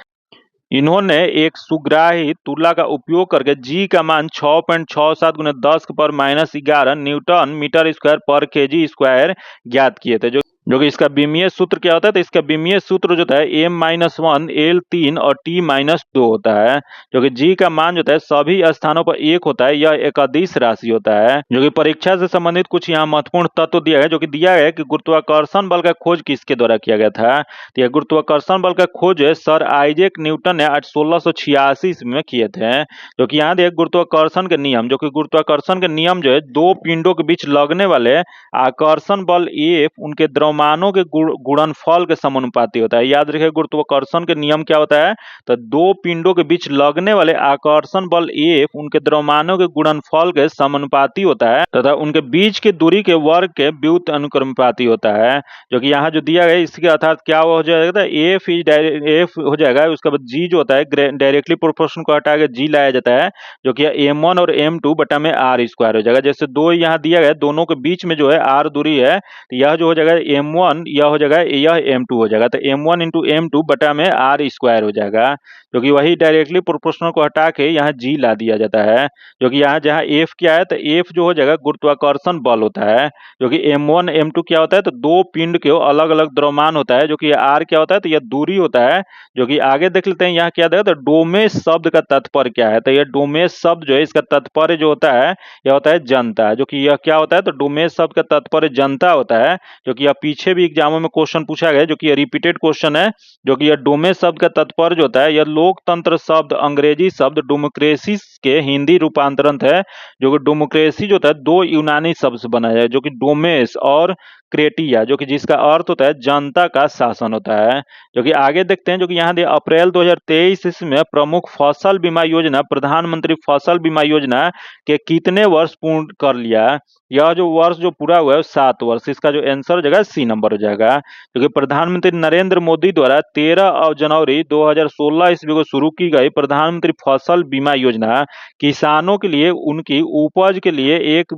इन्होंने एक सुग्राही तुला का उपयोग करके जी का मान 6.67 गुने 10 के पावर -11 न्यूटन मीटर स्क्वायर पर केजी स्क्वायर ज्ञात किए थे। जो कि इसका विमीय सूत्र क्या होता है, तो इसका विमीय सूत्र जो होता है m-1 L3 और t-2 होता है। जो कि g का मान जो होता है सभी स्थानों पर 1 होता है, यह एक अदिश राशि होता है। जो कि परीक्षा से संबंधित कुछ यहाँ महत्वपूर्ण तत्व दिया है। जो कि दिया है कि गुरुत्वाकर्षण बल का खोज किसके द्वारा किया गया था। तो यह गुरुत्वाकर्षण बल का खोज सर आइजैक न्यूटन ने 1686 ईस्वी में किए थे। जो कि यहाँ दिया गुरुत्वाकर्षण के नियम, जो कि गुरुत्वाकर्षण के नियम जो है दो पिंडों के बीच लगने वाले आकर्षण बल F उनके द्रव्यमान द्रव्यमानों के गुणनफल के समानुपाती होता है। याद रखिए गुरुत्वाकर्षण के नियम क्या होता है, तो दो पिंडों के बीच लगने वाले आकर्षण बल F उनके द्रव्यमानों के गुणनफल के समानुपाती होता है तथा उनके बीच की दूरी के वर्ग के व्युत्क्रमानुपाती अनुक्रमानुपाती होता है। जो कि यहाँ जो दिया गया इसके अर्थात क्या हो जाएगा, F हो जाएगा, उसके बाद G जो होता है डायरेक्टली प्रोपोर्शन को हटा के G लाया जाता है, जो कि M1 और M2 बटा में R स्क्वायर हो जाएगा। जैसे दो यहाँ दिया गया, दोनों के बीच में जो है R दूरी है, तो यह जो हो जाएगा M1, यह हो जाएगा, यह M2 हो जाएगा, तो M1 इंटू M2 बटा में R स्क्वायर हो जाएगा, जो कि वही डायरेक्टली प्रोपोर्शनल को हटा के यहाँ G ला दिया जाता है। जो कि यहाँ जहाँ F क्या है, तो F जो हो जाएगा गुरुत्वाकर्षण बल होता है, जो कि M1 M2 क्या होता है, तो दो पिंड के अलग अलग द्रव्यमान होता है, जो कि R क्या होता है, तो यह दूरी होता है। जो कि आगे देख लेते हैं यहाँ क्या देगा, तो डोमेश शब्द का तात्पर्य क्या है, तो यह डोमेश शब्द जो है इसका तात्पर्य जो होता है यह होता है जनता, जो कि यह क्या होता है, तो डोमेश शब्द का तात्पर्य जनता होता है, जो कि यह पीछे भी एग्जामों में क्वेश्चन पूछा गया, जो कि यह रिपीटेड क्वेश्चन है। जो कि यह डोमेश शब्द का तात्पर्य जो होता है, यह लोकतंत्र शब्द अंग्रेजी शब्द डेमोक्रेसी के हिंदी रूपांतरण है। जो कि डेमोक्रेसी जो होता है दो यूनानी शब्द से बना है, जो कि डोमेस और क्रेटिया, जो कि जिसका अर्थ होता है जनता का शासन होता है। जो कि आगे देखते हैं, जो कि यहाँ अप्रैल 2023 में प्रमुख फसल बीमा योजना प्रधानमंत्री फसल बीमा योजना के कितने वर्ष पूर्ण कर लिया। यह जो वर्ष जो पूरा हुआ है 7 वर्ष, इसका जो आंसर हो जाएगा C नंबर हो जाएगा। क्योंकि प्रधानमंत्री नरेंद्र मोदी द्वारा 13 जनवरी 2016 ईस्वी को शुरू की गई प्रधानमंत्री फसल बीमा योजना किसानों के लिए उनकी उपज के लिए एक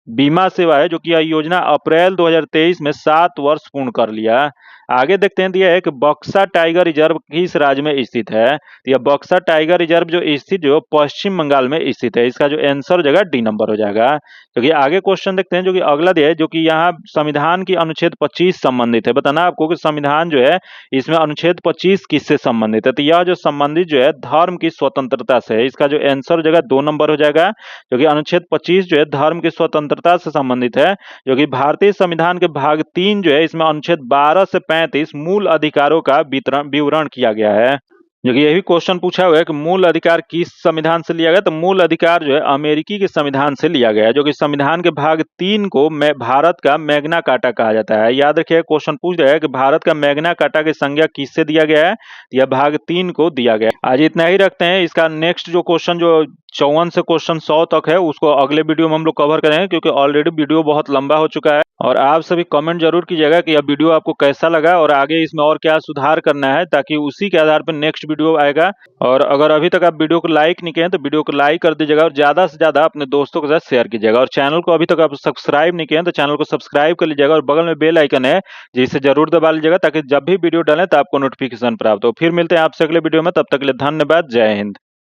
बीमा सेवा है, जो कि यह योजना अप्रैल 2023 में 7 वर्ष पूर्ण कर लिया। आगे देखते हैं, दिया है कि बक्सा टाइगर रिजर्व किस राज्य में स्थित है। तो यह बक्सा टाइगर रिजर्व जो स्थित जो पश्चिम बंगाल में स्थित है, इसका जो आंसर हो जाएगा D नंबर हो जाएगा। क्योंकि आगे क्वेश्चन देखते हैं, जो कि अगला दिया है, जो कि यहाँ संविधान की अनुच्छेद 25 संबंधित है। बताना आपको कि संविधान जो है इसमें अनुच्छेद 25 किससे संबंधित है, तो यह जो संबंधित जो है धर्म की स्वतंत्रता से है, इसका जो आंसर हो जाएगा 2 नंबर हो जाएगा। क्योंकि अनुच्छेद 25 जो है धर्म की स्वतंत्रता से संबंधित है, जो कि भारतीय संविधान के भाग 3 जो है इसमें अनुच्छेद 12 से 35 मूल अधिकारों का विवरण किया गया है। जो कि यही क्वेश्चन पूछा हुआ है कि मूल अधिकार किस संविधान से लिया गया, तो मूल अधिकार जो है अमेरिकी के संविधान से लिया गया है। जो कि संविधान के भाग 3 को भारत का मैग्ना कार्टा कहा जाता है। याद रखिए क्वेश्चन पूछ रहा है कि भारत का मैग्ना कार्टा की संज्ञा किससे दिया गया है, यह भाग 3 को दिया गया है। आज इतना ही रखते हैं। इसका नेक्स्ट जो क्वेश्चन जो 54 से क्वेश्चन 100 तक है, उसको अगले वीडियो में हम लोग कवर करेंगे, क्योंकि ऑलरेडी वीडियो बहुत लंबा हो चुका है। और आप सभी कमेंट जरूर कीजिएगा कि यह वीडियो आपको कैसा लगा और आगे इसमें और क्या सुधार करना है, ताकि उसी के आधार पर नेक्स्ट वीडियो आएगा। और अगर अभी तक आप वीडियो को लाइक नहीं किए तो वीडियो को लाइक कर दीजिएगा और ज्यादा से ज्यादा अपने दोस्तों के साथ शेयर कीजिएगा। और चैनल को अभी तक आप सब्सक्राइब नहीं किए तो चैनल को सब्सक्राइब कर लीजिएगा और बगल में बेल आइकन है जिसे जरूर दबा लीजिएगा, ताकि जब भी वीडियो डालें तो आपको नोटिफिकेशन प्राप्त हो। फिर मिलते हैं आपसे अगले वीडियो में, तब तक के लिए धन्यवाद। जय हिंद।